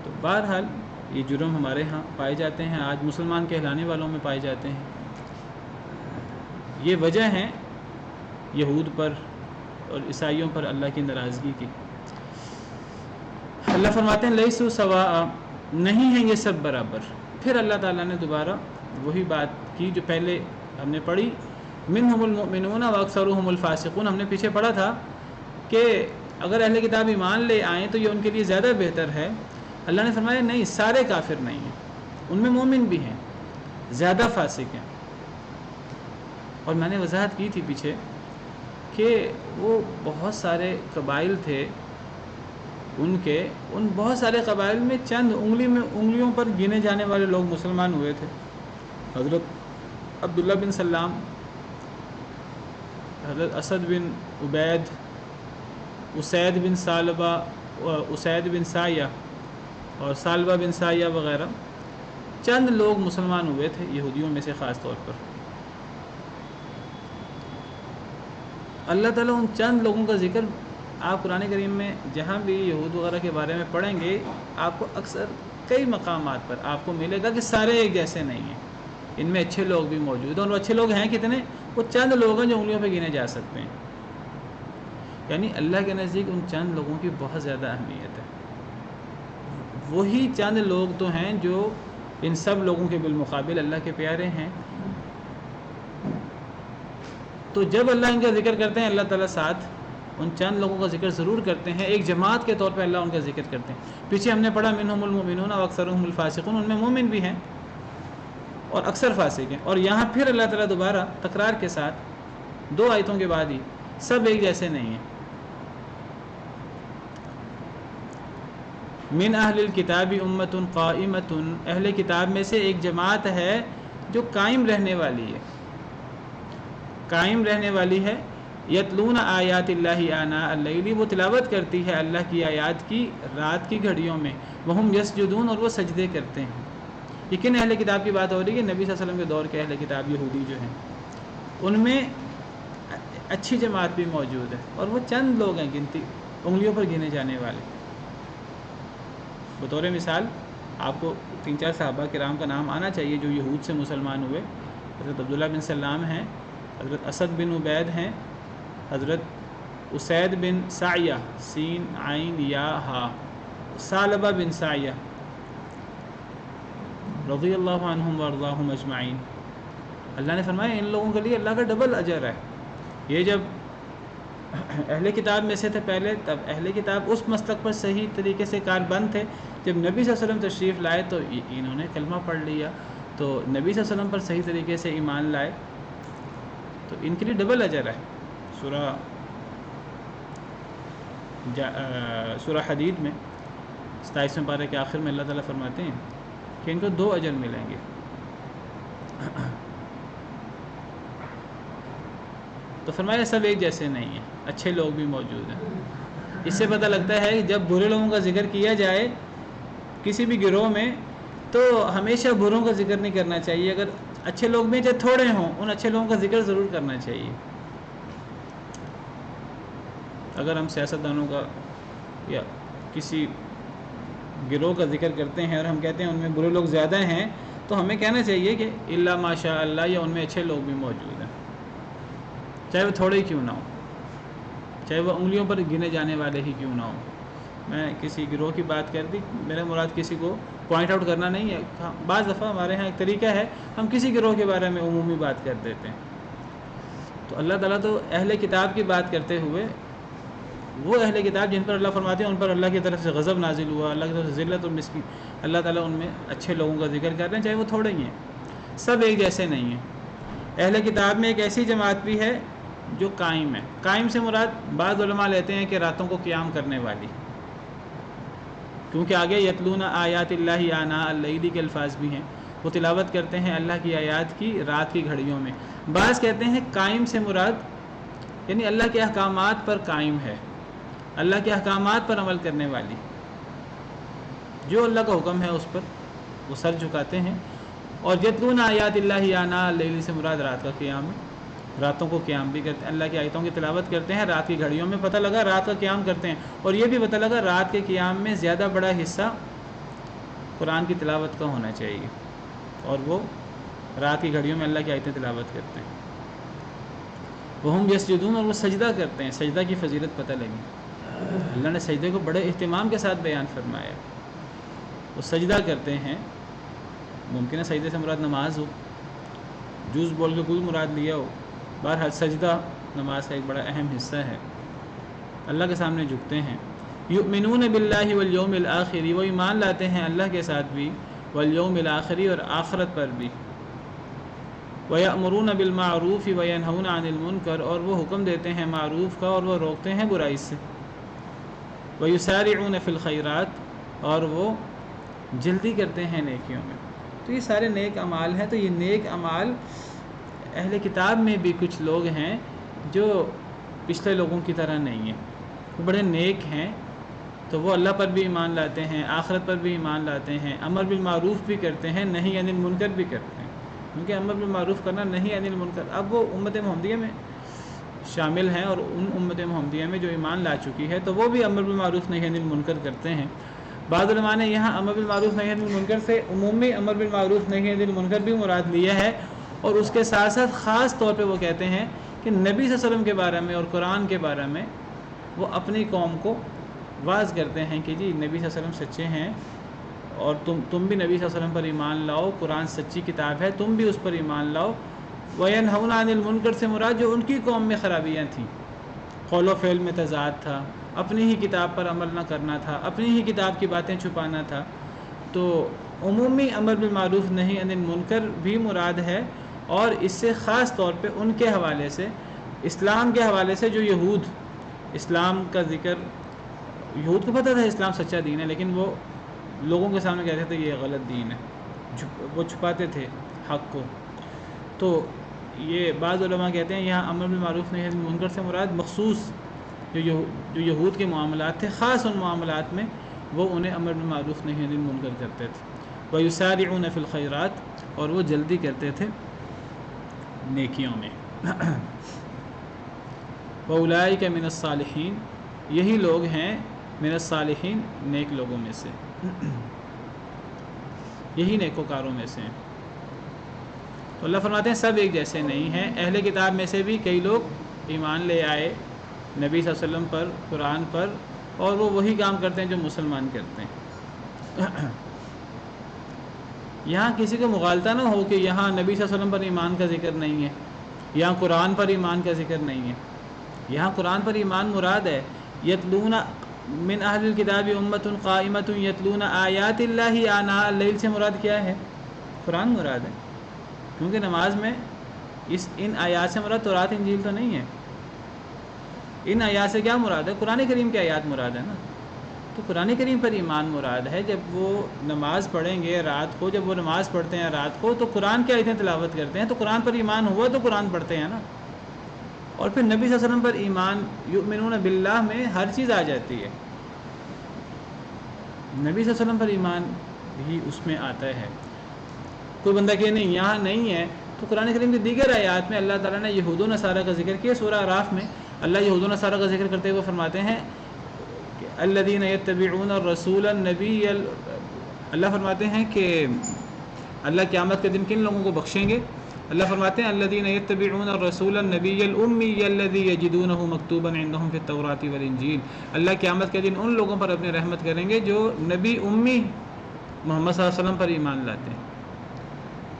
تو بہرحال یہ جرم ہمارے ہاں پائے جاتے ہیں، آج مسلمان کہلانے والوں میں پائے جاتے ہیں۔ یہ وجہ ہیں یہود پر اور عیسائیوں پر اللہ کی ناراضگی کی۔ اللہ فرماتے ہیں لیسوا سواء، نہیں ہیں یہ سب برابر۔ پھر اللہ تعالیٰ نے دوبارہ وہی بات کی جو پہلے ہم نے پڑھی، منہم المؤمنون واکثرهم الفاسقون۔ ہم نے پیچھے پڑھا تھا کہ اگر اہل کتاب ایمان لے آئیں تو یہ ان کے لیے زیادہ بہتر ہے۔ اللہ نے فرمایا نہیں، سارے کافر نہیں ہیں، ان میں مومن بھی ہیں، زیادہ فاسق ہیں۔ اور میں نے وضاحت کی تھی پیچھے کہ وہ بہت سارے قبائل تھے ان بہت سارے قبائل میں چند انگلیوں پر گنے جانے والے لوگ مسلمان ہوئے تھے۔ حضرت عبداللہ بن سلام، حضرت اسد بن عبید، اسید بن سالبہ، اسید بن سایہ اور سالبہ بن سایہ وغیرہ، چند لوگ مسلمان ہوئے تھے یہودیوں میں سے خاص طور پر۔ اللہ تعالیٰ ان چند لوگوں کا ذکر آپ قرآن کریم میں جہاں بھی یہود وغیرہ کے بارے میں پڑھیں گے، آپ کو اکثر کئی مقامات پر آپ کو ملے گا کہ سارے ایک جیسے نہیں ہیں، ان میں اچھے لوگ بھی موجود ہیں، اور وہ اچھے لوگ ہیں کتنے؟ وہ چند لوگ ہیں جو انگلیوں پہ گنے جا سکتے ہیں۔ یعنی اللہ کے نزدیک ان چند لوگوں کی بہت زیادہ اہمیت ہے۔ وہی چند لوگ تو ہیں جو ان سب لوگوں کے بالمقابل اللہ کے پیارے ہیں۔ تو جب اللہ ان کا ذکر کرتے ہیں، اللہ تعالیٰ ساتھ ان چند لوگوں کا ذکر ضرور کرتے ہیں، ایک جماعت کے طور پہ اللہ ان کا ذکر کرتے ہیں۔ پیچھے ہم نے پڑھا منہم المؤمنون واکثرهم الفاسقون، ان میں مومن بھی ہیں اور اکثر فاسق ہیں۔ اور یہاں پھر اللہ تعالیٰ دوبارہ تکرار کے ساتھ 2 آیتوں کے بعد ہی سب ایک جیسے نہیں ہیں۔ من اہل الکتاب امۃ قائمۃ، اہل کتاب میں سے ایک جماعت ہے جو قائم رہنے والی ہے، یتلون آیات اللہ آناء اللیل، وہ تلاوت کرتی ہے اللہ کی آیات کی رات کی گھڑیوں میں، وہم یسجدون، اور وہ سجدے کرتے ہیں۔ لیکن اہل کتاب کی بات ہو رہی ہے کہ نبی صلی اللہ علیہ وسلم کے دور کے اہل کتاب یہودی جو ہیں، ان میں اچھی جماعت بھی موجود ہے، اور وہ چند لوگ ہیں گنتی انگلیوں پر گنے جانے والے۔ بطور مثال آپ کو 3-4 صحابہ کرام کا نام آنا چاہیے جو یہود سے مسلمان ہوئے. حضرت عبداللہ بن سلام ہیں، حضرت اسد بن عبید ہیں، حضرت اسید بن سعیہ سین عین یا ہا، ثعلبہ بن سعیہ رضی اللہ عنہم وارضاہم اجمعین. اللہ نے فرمایا ان لوگوں کے لیے اللہ کا ڈبل اجر ہے. یہ جب اہل کتاب میں سے تھے پہلے، تب اہل کتاب اس مسلک پر صحیح طریقے سے کاربند تھے. جب نبی صلی اللہ علیہ وسلم تشریف لائے تو انہوں نے کلمہ پڑھ لیا، تو نبی صلی اللہ علیہ وسلم پر صحیح طریقے سے ایمان لائے، تو ان کے لیے ڈبل اجر ہے. سورہ حدید میں 27ویں پارے کے آخر میں اللہ تعالیٰ فرماتے ہیں کہ ان کو 2 اجر ملیں گے. تو فرمایا سب ایک جیسے نہیں ہیں، اچھے لوگ بھی موجود ہیں. اس سے پتہ لگتا ہے کہ جب برے لوگوں کا ذکر کیا جائے کسی بھی گروہ میں تو ہمیشہ بروں کا ذکر نہیں کرنا چاہیے. اگر اچھے لوگ میں چاہے تھوڑے ہوں، ان اچھے لوگوں کا ذکر ضرور کرنا چاہیے. اگر ہم سیاستدانوں کا یا کسی گروہ کا ذکر کرتے ہیں اور ہم کہتے ہیں ان میں برے لوگ زیادہ ہیں، تو ہمیں کہنا چاہیے کہ الا ماشاء اللہ، یا ان میں اچھے لوگ بھی موجود ہیں، چاہے وہ تھوڑے ہی کیوں نہ ہوں، چاہے وہ انگلیوں پر گنے جانے والے ہی کیوں نہ ہوں. میں کسی گروہ کی بات کر دی، میرا مراد کسی کو پوائنٹ آؤٹ کرنا نہیں ہے. بعض دفعہ ہمارے ہاں ایک طریقہ ہے، ہم کسی گروہ کے بارے میں عمومی بات کر دیتے ہیں. تو اللہ تعالیٰ تو اہل کتاب کی بات کرتے ہوئے، وہ اہل کتاب جن پر اللہ فرماتے ہیں ان پر اللہ کی طرف سے غضب نازل ہوا، اللہ کی طرف سے ذلت اور مسکین، اللہ تعالیٰ ان میں اچھے لوگوں کا ذکر کر رہے ہیں، چاہے وہ تھوڑے ہی ہیں. سب ایک جیسے نہیں ہیں. اہل کتاب میں ایک ایسی جماعت بھی ہے جو قائم ہے. قائم سے مراد بعض علماء لیتے ہیں کہ راتوں کو قیام کرنے والی، کیونکہ آگے یتلون آیات اللہ آناء اللیل کے الفاظ بھی ہیں، وہ تلاوت کرتے ہیں اللہ کی آیات کی رات کی گھڑیوں میں. بعض کہتے ہیں قائم سے مراد یعنی اللہ کے احکامات پر قائم ہے، اللہ کے احکامات پر عمل کرنے والی، جو اللہ کا حکم ہے اس پر وہ سر جھکاتے ہیں. اور یتلون آیات اللہ آناء اللیل سے مراد رات کا قیام ہے، راتوں کو قیام بھی کرتے ہیں، اللہ کی آیتوں کی تلاوت کرتے ہیں رات کی گھڑیوں میں. پتہ لگا رات کا قیام کرتے ہیں، اور یہ بھی پتہ لگا رات کے قیام میں زیادہ بڑا حصہ قرآن کی تلاوت کا ہونا چاہیے، اور وہ رات کی گھڑیوں میں اللہ کی آیتیں تلاوت کرتے ہیں. وہم یسجدون، اور وہ سجدہ کرتے ہیں. سجدہ کی فضیلت پتہ لگی، اللہ نے سجدے کو بڑے اہتمام کے ساتھ بیان فرمایا. وہ سجدہ کرتے ہیں. ممکن ہے سجدے سے مراد نماز ہو، جوز بول کے کوئی مراد لیا ہو، بہرحال سجدہ نماز کا ایک بڑا اہم حصہ ہے. اللہ کے سامنے جھکتے ہیں. یؤمنون باللہ والیوم الآخر، وہ ایمان لاتے ہیں اللہ کے ساتھ بھی، والیوم الآخر اور آخرت پر بھی. وَيَأْمُرُونَ بِالْمَعْرُوفِ وَيَنْهَوْنَ عَنِ الْمُنْكَرِ، اور وہ حکم دیتے ہیں معروف کا اور وہ روکتے ہیں برائی سے. وَيُسَارِعُونَ فِي الْخَيْرَاتِ، اور وہ جلدی کرتے ہیں نیکیوں میں. تو یہ سارے نیک اعمال ہیں. تو یہ نیک اعمال اہل کتاب میں بھی کچھ لوگ ہیں جو پچھلے لوگوں کی طرح نہیں ہیں، وہ بڑے نیک ہیں. تو وہ اللہ پر بھی ایمان لاتے ہیں، آخرت پر بھی ایمان لاتے ہیں، امر بالمعروف بھی کرتے ہیں، نہی عن المنکر بھی کرتے ہیں. کیونکہ امر بالمعروف کرنا، نہی عن المنکر، اب وہ امت محمدیہ میں شامل ہیں، اور ان امت محمدیہ میں جو ایمان لا چکی ہے تو وہ بھی امر بالمعروف نہی عن المنکر کرتے ہیں. بعض علماء نے یہاں امر بالمعروف نہی عن المنکر سے عمومی امر بالمعروف نہی عن المنکر بھی مراد لیا ہے، اور اس کے ساتھ ساتھ خاص طور پہ وہ کہتے ہیں کہ نبی صلی اللہ علیہ وسلم کے بارے میں اور قرآن کے بارے میں وہ اپنی قوم کو واعظ کرتے ہیں کہ جی نبی صلی اللہ علیہ وسلم سچے ہیں، اور تم بھی نبی صلی اللہ علیہ وسلم پر ایمان لاؤ، قرآن سچی کتاب ہے، تم بھی اس پر ایمان لاؤ. وَيَنْهَوْنَ عَنِ الْمُنْكَرِ سے مراد جو ان کی قوم میں خرابیاں تھیں، قول و فعل میں تضاد تھا، اپنی ہی کتاب پر عمل نہ کرنا تھا، اپنی ہی کتاب کی باتیں چھپانا تھا. تو عمومی امر بالمعروف نہی عن المنکر بھی مراد ہے، اور اس سے خاص طور پہ ان کے حوالے سے، اسلام کے حوالے سے جو یہود اسلام کا ذکر، یہود کو پتہ تھا اسلام سچا دین ہے، لیکن وہ لوگوں کے سامنے کہتے تھے یہ غلط دین ہے، وہ چھپاتے تھے حق کو. تو یہ بعض علماء کہتے ہیں یہاں امر بالمعروف نہی عن المنکر سے مراد مخصوص جو یہود کے معاملات تھے، خاص ان معاملات میں وہ انہیں امر بالمعروف نہی عن المنکر کرتے تھے. وَيُسَارِعُونَ فِي الْخَيْرَاتِ، اور وہ جلدی کرتے تھے نیکیوں میں. وَأُولَٰئِكَ مِنَ الصَّالِحِينَ، یہی لوگ ہیں من الصالحین، نیک لوگوں میں سے. یہی نیکوکاروں میں سے ہیں۔ تو اللہ فرماتے ہیں سب ایک جیسے نہیں ہیں، اہل کتاب میں سے بھی کئی لوگ ایمان لے آئے نبی صلی اللہ علیہ وسلم پر، قرآن پر، اور وہ وہی کام کرتے ہیں جو مسلمان کرتے ہیں۔ یہاں کسی کو مغالطہ نہ ہو کہ یہاں نبی صلی اللہ علیہ وسلم پر ایمان کا ذکر نہیں ہے، یہاں قرآن پر ایمان کا ذکر نہیں ہے۔ یہاں قرآن پر ایمان مراد ہے، یتلون من اہل الکتاب امۃ قائمۃ یتلون آیات اللہ آناء اللیل سے مراد کیا ہے؟ قرآن مراد ہے، کیونکہ نماز میں ان آیات سے مراد تورات انجیل تو نہیں ہے۔ ان آیات سے کیا مراد ہے؟ قرآن کریم کی آیات مراد ہے نا۔ تو قرآن کریم پر ایمان مراد ہے، جب وہ نماز پڑھیں گے رات کو، جب وہ نماز پڑھتے ہیں رات کو تو قرآن کی آیتیں تلاوت کرتے ہیں، تو قرآن پر ایمان ہوا تو قرآن پڑھتے ہیں نا۔ اور پھر نبی صلی اللہ علیہ وسلم پر ایمان، یؤمنون باللہ میں ہر چیز آ جاتی ہے، نبی صلی اللہ علیہ وسلم پر ایمان بھی اس میں آتا ہے۔ کوئی بندہ کہ نہیں یہاں نہیں ہے، تو قرآن کریم کی دیگر آیات میں اللہ تعالیٰ نے یہود و نصارہ کا ذکر کیا۔ سورہ اعراف میں اللہ یہود و نصارہ کا ذکر کرتے ہوئے فرماتے ہیں کہ الذین یتبعون الرسول النبی، اللہ فرماتے ہیں کہ اللہ قیامت کے دن کن لوگوں کو بخشیں گے؟ اللہ فرماتے ہیں الذین یتبعون الرسول النبی الامی الذی یجدونہ مکتوبا عندہم فی التوراۃ والانجیل، اللہ قیامت کے دن ان لوگوں پر اپنی رحمت کریں گے جو نبی امی محمد صلی اللہ علیہ وسلم پر ایمان لاتے ہیں۔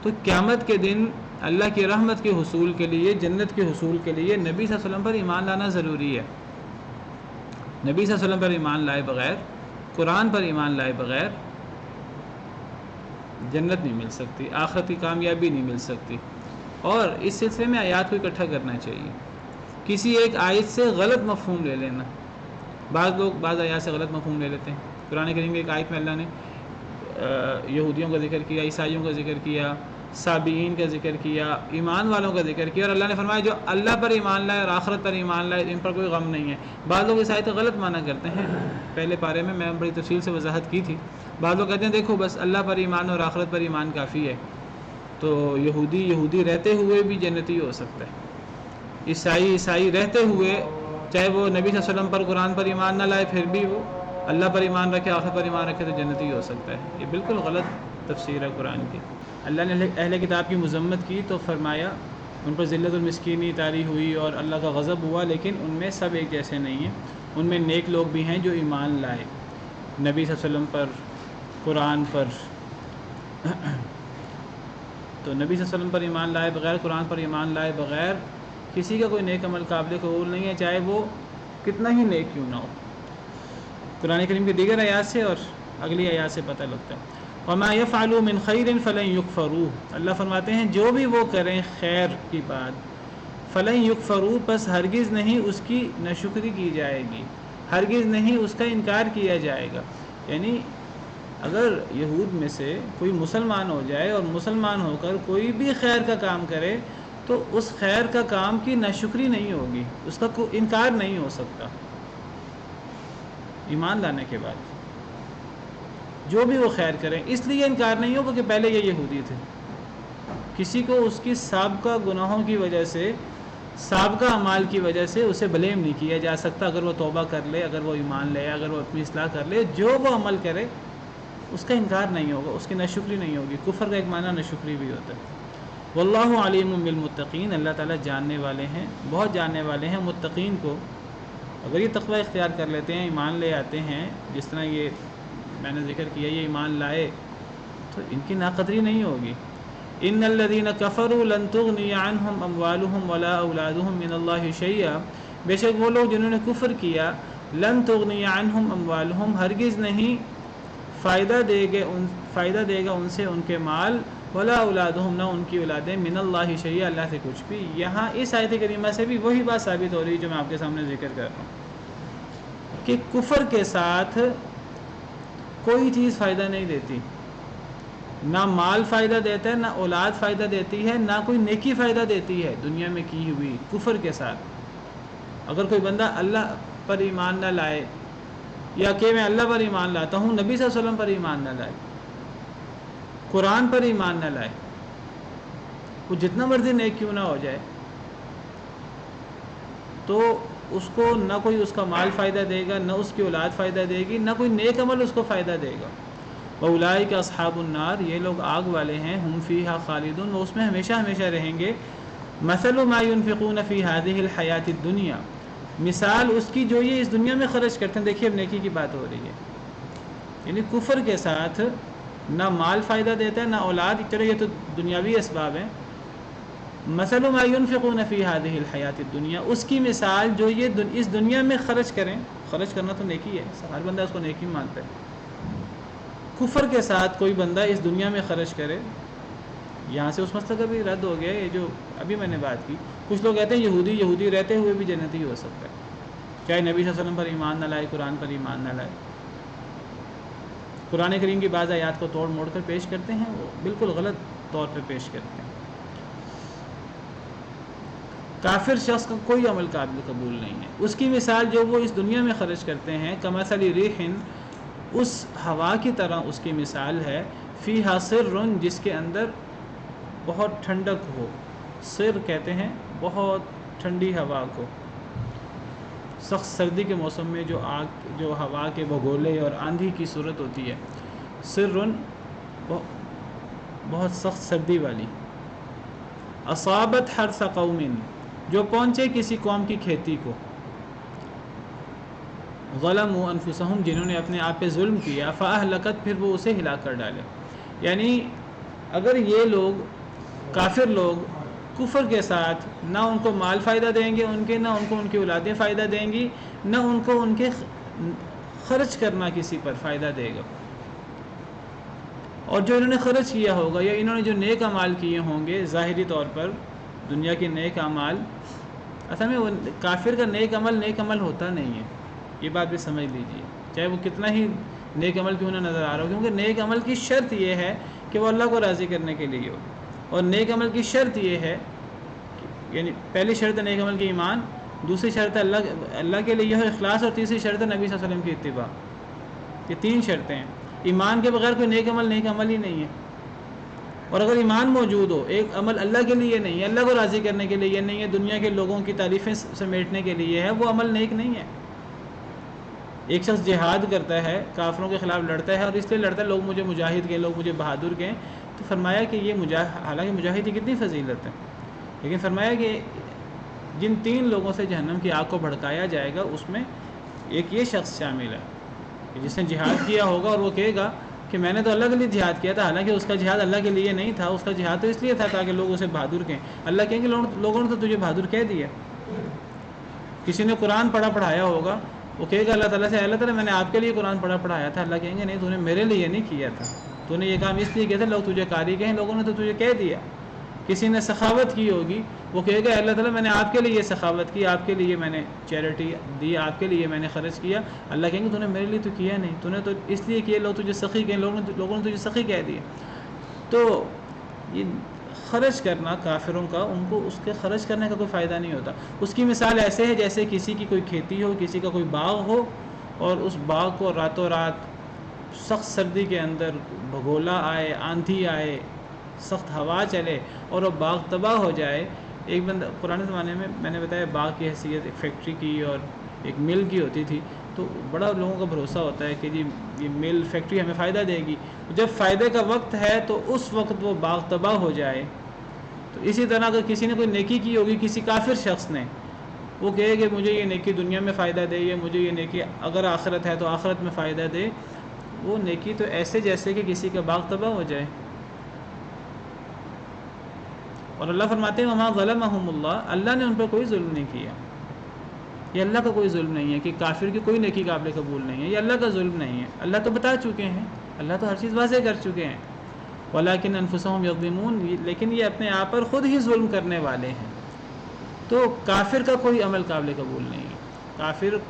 تو قیامت کے دن اللہ کی رحمت کے حصول کے لیے، جنت کے حصول کے لیے نبی صلی اللہ علیہ وسلم پر ایمان لانا ضروری ہے۔ نبی صلی اللہ علیہ وسلم پر ایمان لائے بغیر، قرآن پر ایمان لائے بغیر جنت نہیں مل سکتی، آخرت کی کامیابی نہیں مل سکتی۔ اور اس سلسلے میں آیات کو اکٹھا کرنا چاہیے، کسی ایک آیت سے غلط مفہوم لے لینا۔ بعض لوگ بعض آیات سے غلط مفہوم لے لیتے ہیں۔ قرآن کریم کی ایک آیت میں اللہ نے یہودیوں کا ذکر کیا، عیسائیوں کا ذکر کیا، سابئین کا ذکر کیا، ایمان والوں کا ذکر کیا، اور اللہ نے فرمایا جو اللہ پر ایمان لائے اور آخرت پر ایمان لائے ان پر کوئی غم نہیں ہے۔ بعض لوگ اس آیت کو غلط معنی کرتے ہیں، پہلے پارے میں بڑی تفصیل سے وضاحت کی تھی۔ بعض لوگ کہتے ہیں دیکھو بس اللہ پر ایمان اور آخرت پر ایمان کافی ہے، تو یہودی رہتے ہوئے بھی جنتی ہو سکتا ہے، عیسائی رہتے ہوئے چاہے وہ نبی صلی اللہ علیہ وسلم پر، قرآن پر ایمان نہ لائے، پھر بھی وہ اللہ پر ایمان رکھے، آخرت پر ایمان رکھے تو جنتی ہو سکتا ہے۔ یہ بالکل غلط تفسیر ہے قرآن کی۔ اللہ نے اہل کتاب کی مذمت کی تو فرمایا ان پر ذلت المسکینی طاری ہوئی اور اللہ کا غضب ہوا، لیکن ان میں سب ایک جیسے نہیں ہیں، ان میں نیک لوگ بھی ہیں جو ایمان لائے نبی صلی اللہ علیہ وسلم پر، قرآن پر۔ تو نبی صلی اللہ علیہ وسلم پر ایمان لائے بغیر، قرآن پر ایمان لائے بغیر کسی کا کوئی نیک عمل قابل قبول نہیں ہے، چاہے وہ کتنا ہی نیک کیوں نہ ہو۔ قرآن کریم کی دیگر آیات سے اور اگلی آیات سے پتہ لگتا ہے۔ وَمَا يَفْعَلُوا مِنْ خَيْرٍ فَلَنْ يُكْفَرُوهُ، اللہ فرماتے ہیں جو بھی وہ کریں خیر کی بات، فَلَنْ يُكْفَرُوهُ، پس ہرگز نہیں اس کی ناشکری کی جائے گی، ہرگز نہیں اس کا انکار کیا جائے گا۔ یعنی اگر یہود میں سے کوئی مسلمان ہو جائے اور مسلمان ہو کر کوئی بھی خیر کا کام کرے تو اس خیر کا کام کی ناشکری نہیں ہوگی، اس کا کوئی انکار نہیں ہو سکتا ایمان لانے کے بعد۔ جو بھی وہ خیر کریں اس لیے انکار نہیں ہوگا کہ پہلے یہ یہودی تھے، کسی کو اس کی سابقہ گناہوں کی وجہ سے، سابقہ اعمال کی وجہ سے اسے بلیم نہیں کیا جا سکتا۔ اگر وہ توبہ کر لے، اگر وہ ایمان لے، اگر وہ اپنی اصلاح کر لے، جو وہ عمل کرے اس کا انکار نہیں ہوگا، اس کی ناشکری نہیں ہوگی۔ کفر کا ایک معنی ناشکری بھی ہوتا ہے۔ واللہ علیم بالمتقین، اللہ تعالیٰ جاننے والے ہیں، بہت جاننے والے ہیں متقین کو۔ اگر یہ تقوی اختیار کر لیتے ہیں، ایمان لے آتے ہیں، جس طرح یہ میں نے ذکر کیا یہ ایمان لائے، تو ان کی ناقدری نہیں ہوگی۔ ان الذین کفروا لن تغنی عنہم اموالہم ولا اولادہم من اللہ شیئا، بے شک وہ لوگ جنہوں نے کفر کیا، لن تغنی عنہم اموالہم، ہرگز نہیں فائدہ دے گا ان سے ان کے مال، ولا اولادہم، نہ ان کی اولادیں، من اللہ شیئا، اللہ سے کچھ بھی۔ یہاں اس آیت کریمہ سے بھی وہی بات ثابت ہو رہی ہے جو میں آپ کے سامنے ذکر کر رہا ہوں کہ کفر کے ساتھ کوئی چیز فائدہ نہیں دیتی، نہ مال فائدہ دیتا ہے، نہ اولاد فائدہ دیتی ہے، نہ کوئی نیکی فائدہ دیتی ہے دنیا میں کی ہوئی کفر کے ساتھ۔ اگر کوئی بندہ اللہ پر ایمان نہ لائے، یا کہ میں اللہ پر ایمان لاتا ہوں، نبی صلی اللہ علیہ وسلم پر ایمان نہ لائے، قرآن پر ایمان نہ لائے، وہ جتنا مرضی نیک کیوں نہ ہو جائے، تو اس کو نہ کوئی اس کا مال فائدہ دے گا، نہ اس کی اولاد فائدہ دے گی، نہ کوئی نیک عمل اس کو فائدہ دے گا۔ وَأُولَٰئِكَ أَصْحَابُ النَّارِ، یہ لوگ آگ والے ہیں، ہم فیہا خالدون، وہ اس میں ہمیشہ ہمیشہ رہیں گے۔ مثل ما ينفقون فی هذه الحیات الدنیا، مثال اس کی جو یہ اس دنیا میں خرچ کرتے ہیں۔ دیکھیے اب نیکی کی بات ہو رہی ہے، یعنی کفر کے ساتھ نہ مال فائدہ دیتا ہے نہ اولاد، چلو یہ تو دنیاوی اسباب ہیں۔ مثل ما ينفقون فی هذه الحیات الدنیا، اس کی مثال جو یہ اس دنیا میں خرچ کریں، خرچ کرنا تو نیکی ہے، ہر بندہ اس کو نیکی مانتا ہے۔ کفر کے ساتھ کوئی بندہ اس دنیا میں خرچ کرے، یہاں سے اس مسئلہ کا بھی رد ہو گیا۔ یہ جو ابھی میں نے بات کی، کچھ لوگ کہتے ہیں یہودی رہتے ہوئے بھی جنتی ہو سکتا ہے، چاہے نبی صلی اللہ علیہ وسلم پر ایمان نہ لائے، قرآن پر ایمان نہ لائے۔ قرآن کریم کی بعض آیات کو توڑ موڑ کر پیش کرتے ہیں، وہ بالکل غلط طور پہ پیش کرتے ہیں۔ کافر شخص کا کوئی عمل قابل قبول نہیں ہے۔ اس کی مثال جو وہ اس دنیا میں خرچ کرتے ہیں، کمثل ریح، اس ہوا کی طرح اس کی مثال ہے، فیہا سر، جس کے اندر بہت ٹھنڈک ہو۔ سر کہتے ہیں بہت ٹھنڈی ہوا کو، سخت سردی کے موسم میں جو ہوا کے بگولے اور آندھی کی صورت ہوتی ہے، سر بہت سخت سردی والی۔ اصابت حرث قوم، جو پہنچے کسی قوم کی کھیتی کو، ظلموا انفسہم، جنہوں نے اپنے آپ پہ ظلم کیا، فاہلکت، پھر وہ اسے ہلاک کر ڈالے۔ یعنی اگر یہ لوگ کافر لوگ کفر کے ساتھ نہ ان کو مال فائدہ دیں گے نہ ان کو ان کی اولادیں فائدہ دیں گی، نہ ان کو ان کے خرچ کرنا کسی پر فائدہ دے گا، اور جو انہوں نے خرچ کیا ہوگا یا انہوں نے جو نیک اعمال کیے ہوں گے ظاہری طور پر دنیا کے نیک اعمال، اصل میں وہ کافر کا نیک عمل ہوتا نہیں ہے، یہ بات بھی سمجھ لیجئے، چاہے وہ کتنا ہی نیک عمل کیوں نہ نظر آ رہا ہو، کیونکہ نیک عمل کی شرط یہ ہے کہ وہ اللہ کو راضی کرنے کے لیے ہو، اور نیک عمل کی شرط یہ ہے، یعنی پہلی شرط ہے نیک عمل کی ایمان، دوسری شرط ہے اللہ کے لیے ہو اخلاص، اور تیسری شرط ہے نبی صلی اللہ علیہ وسلم کی اتباع۔ یہ تین شرطیں ہیں، ایمان کے بغیر کوئی نیک عمل ہی نہیں ہے، اور اگر ایمان موجود ہو، ایک عمل اللہ کے لیے نہیں ہے، اللہ کو راضی کرنے کے لیے نہیں ہے، دنیا کے لوگوں کی تعریفیں سمیٹنے کے لیے ہے، وہ عمل نیک نہیں ہے۔ ایک شخص جہاد کرتا ہے، کافروں کے خلاف لڑتا ہے، اور اس لیے لڑتا ہے لوگ مجھے مجاہد کہیں، لوگ مجھے بہادر کہیں، تو فرمایا کہ یہ حالانکہ مجاہد کی کتنی فضیلت ہے، لیکن فرمایا کہ جن تین لوگوں سے جہنم کی آگ کو بھڑکایا جائے گا، اس میں ایک یہ شخص شامل ہے کہ جس نے جہاد کیا ہوگا اور وہ کہے گا کہ میں نے تو اللہ کے لیے جہاد کیا تھا، حالانکہ اس کا جہاد اللہ کے لیے نہیں تھا، اس کا جہاد تو اس لیے تھا تاکہ لوگ اسے بہادر کہیں۔ اللہ کہیں گے لوگوں نے تو تجھے بہادر کہہ دیا۔ کسی نے قرآن پڑھایا ہوگا، وہ کہے گا اللہ تعالیٰ سے، اللہ تعالیٰ میں نے آپ کے لیے قرآن پڑھایا تھا، اللہ کہیں گے نہیں، تو نے میرے لیے نہیں کیا تھا، تو نے یہ کام اس لیے کیا تھا لوگ تجھے قاری کہیں، لوگوں نے تو تجھے کہہ دیا۔ کسی نے سخاوت کی ہوگی، وہ کہے گا اللہ تعالیٰ میں نے آپ کے لیے یہ سخاوت کی، آپ کے لیے میں نے چیریٹی دی، آپ کے لیے میں نے خرچ کیا، اللہ کہیں گے تو نے میرے لیے تو کیا نہیں، تو نے تو اس لیے کیا لوگ تجھے سخی کہیں، لوگوں نے تجھے سخی کہہ دیا۔ تو یہ خرچ کرنا کافروں کا، ان کو اس کے خرچ کرنے کا کوئی فائدہ نہیں ہوتا۔ اس کی مثال ایسے ہے جیسے کسی کی کوئی کھیتی ہو، کسی کا کوئی باغ ہو، اور اس باغ کو راتوں رات سخت سردی کے اندر بھگولا آئے، آندھی آئے، سخت ہوا چلے اور وہ باغ تباہ ہو جائے۔ ایک بندہ پرانے زمانے میں نے بتایا باغ کی حیثیت ایک فیکٹری کی اور ایک مل کی ہوتی تھی، تو بڑا لوگوں کا بھروسہ ہوتا ہے کہ جی یہ مل فیکٹری ہمیں فائدہ دے گی، جب فائدے کا وقت ہے تو اس وقت وہ باغ تباہ ہو جائے۔ تو اسی طرح اگر کسی نے کوئی نیکی کی ہوگی، کسی کافر شخص نے، وہ کہے کہ مجھے یہ نیکی دنیا میں فائدہ دے، یا مجھے یہ نیکی اگر آخرت ہے تو آخرت میں فائدہ دے، وہ نیکی تو ایسے جیسے کہ کسی کا باغ تباہ ہو جائے۔ اور اللہ فرماتے ہیں وَمَا ظَلَمَهُمُ اللَّهُ، اللہ نے ان پر کوئی ظلم نہیں کیا۔ یہ اللہ کا کوئی ظلم نہیں ہے کہ کافر کی کوئی نیکی قابل قبول نہیں ہے، یہ اللہ کا ظلم نہیں ہے، اللہ تو بتا چکے ہیں، اللہ تو ہر چیز واضح کر چکے ہیں۔ وَلَٰكِنْ أَنفُسَهُمْ يَظْلِمُونَ، لیکن یہ اپنے آپ پر خود ہی ظلم کرنے والے ہیں۔ تو کافر کا کوئی عمل قابل قبول نہیں ہے۔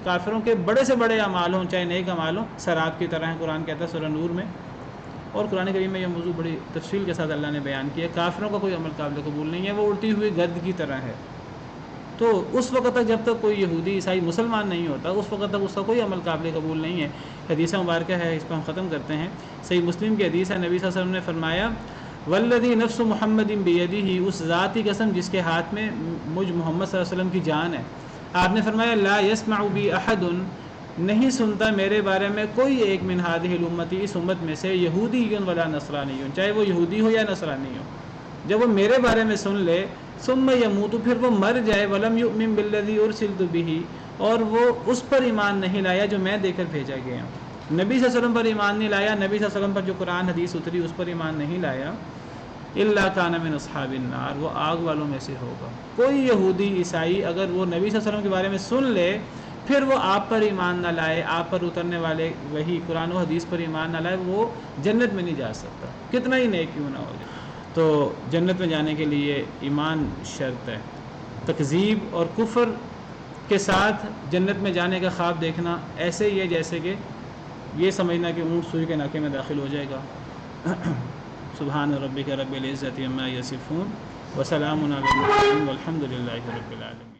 کافروں کے بڑے سے بڑے اعمال ہوں، چاہے نیک اعمال ہوں، سراب کی طرح ہے، قرآن کہتا ہے سورہ نور میں، اور قرآن کریم میں یہ موضوع بڑی تفصیل کے ساتھ اللہ نے بیان کیا۔ کافروں کا کوئی عمل قابل قبول نہیں ہے، وہ اڑتی ہوئی گرد کی طرح ہے۔ تو اس وقت تک جب تک کوئی یہودی عیسائی مسلمان نہیں ہوتا، اس وقت تک اس کا کوئی عمل قابل قبول نہیں ہے۔ حدیث مبارکہ ہے، اس پہ ہم ختم کرتے ہیں۔ صحیح مسلم کی حدیث ہے، نبی صلی اللہ علیہ وسلم نے فرمایا والذی نفس محمد بیدہ، اس ذات کی قسم جس کے ہاتھ میں مجھ محمد صلی اللہ علیہ وسلم کی جان ہے، آپ نے فرمایا لا یسمع بی احد نہیں سنتا میرے بارے میں کوئی ایک من هذه الامتی، اس امت میں سے، یہودی ولا نصرانی، چاہے وہ یہودی ہو یا نصرانی ہو، جب وہ میرے بارے میں سن لے، ثم یموت، پھر وہ مر جائے، ولم یؤمن بالذی ارسلت به، اور وہ اس پر ایمان نہیں لایا جو میں دے کر بھیجا گیا ہوں، نبی صلی اللہ علیہ وسلم پر ایمان نہیں لایا، نبی صلی اللہ علیہ وسلم پر جو قرآن حدیث اتری اس پر ایمان نہیں لایا، الا کان من اصحاب النار، وہ آگ والوں میں سے ہوگا۔ کوئی یہودی عیسائی اگر وہ نبی صلی اللہ علیہ وسلم کے بارے میں سن لے، پھر وہ آپ پر ایمان نہ لائے، آپ پر اترنے والے وہی قرآن و حدیث پر ایمان نہ لائے، وہ جنت میں نہیں جا سکتا، کتنا ہی نیک کیوں نہ ہو جائے۔ تو جنت میں جانے کے لیے ایمان شرط ہے۔ تکذیب اور کفر کے ساتھ جنت میں جانے کا خواب دیکھنا ایسے ہی ہے جیسے کہ یہ سمجھنا کہ اونٹ سوئی کے ناکے میں داخل ہو جائے گا۔ سبحان ربک رب العزت عما یصفون وسلام علی المرسلین والحمد للہ رب العالمین۔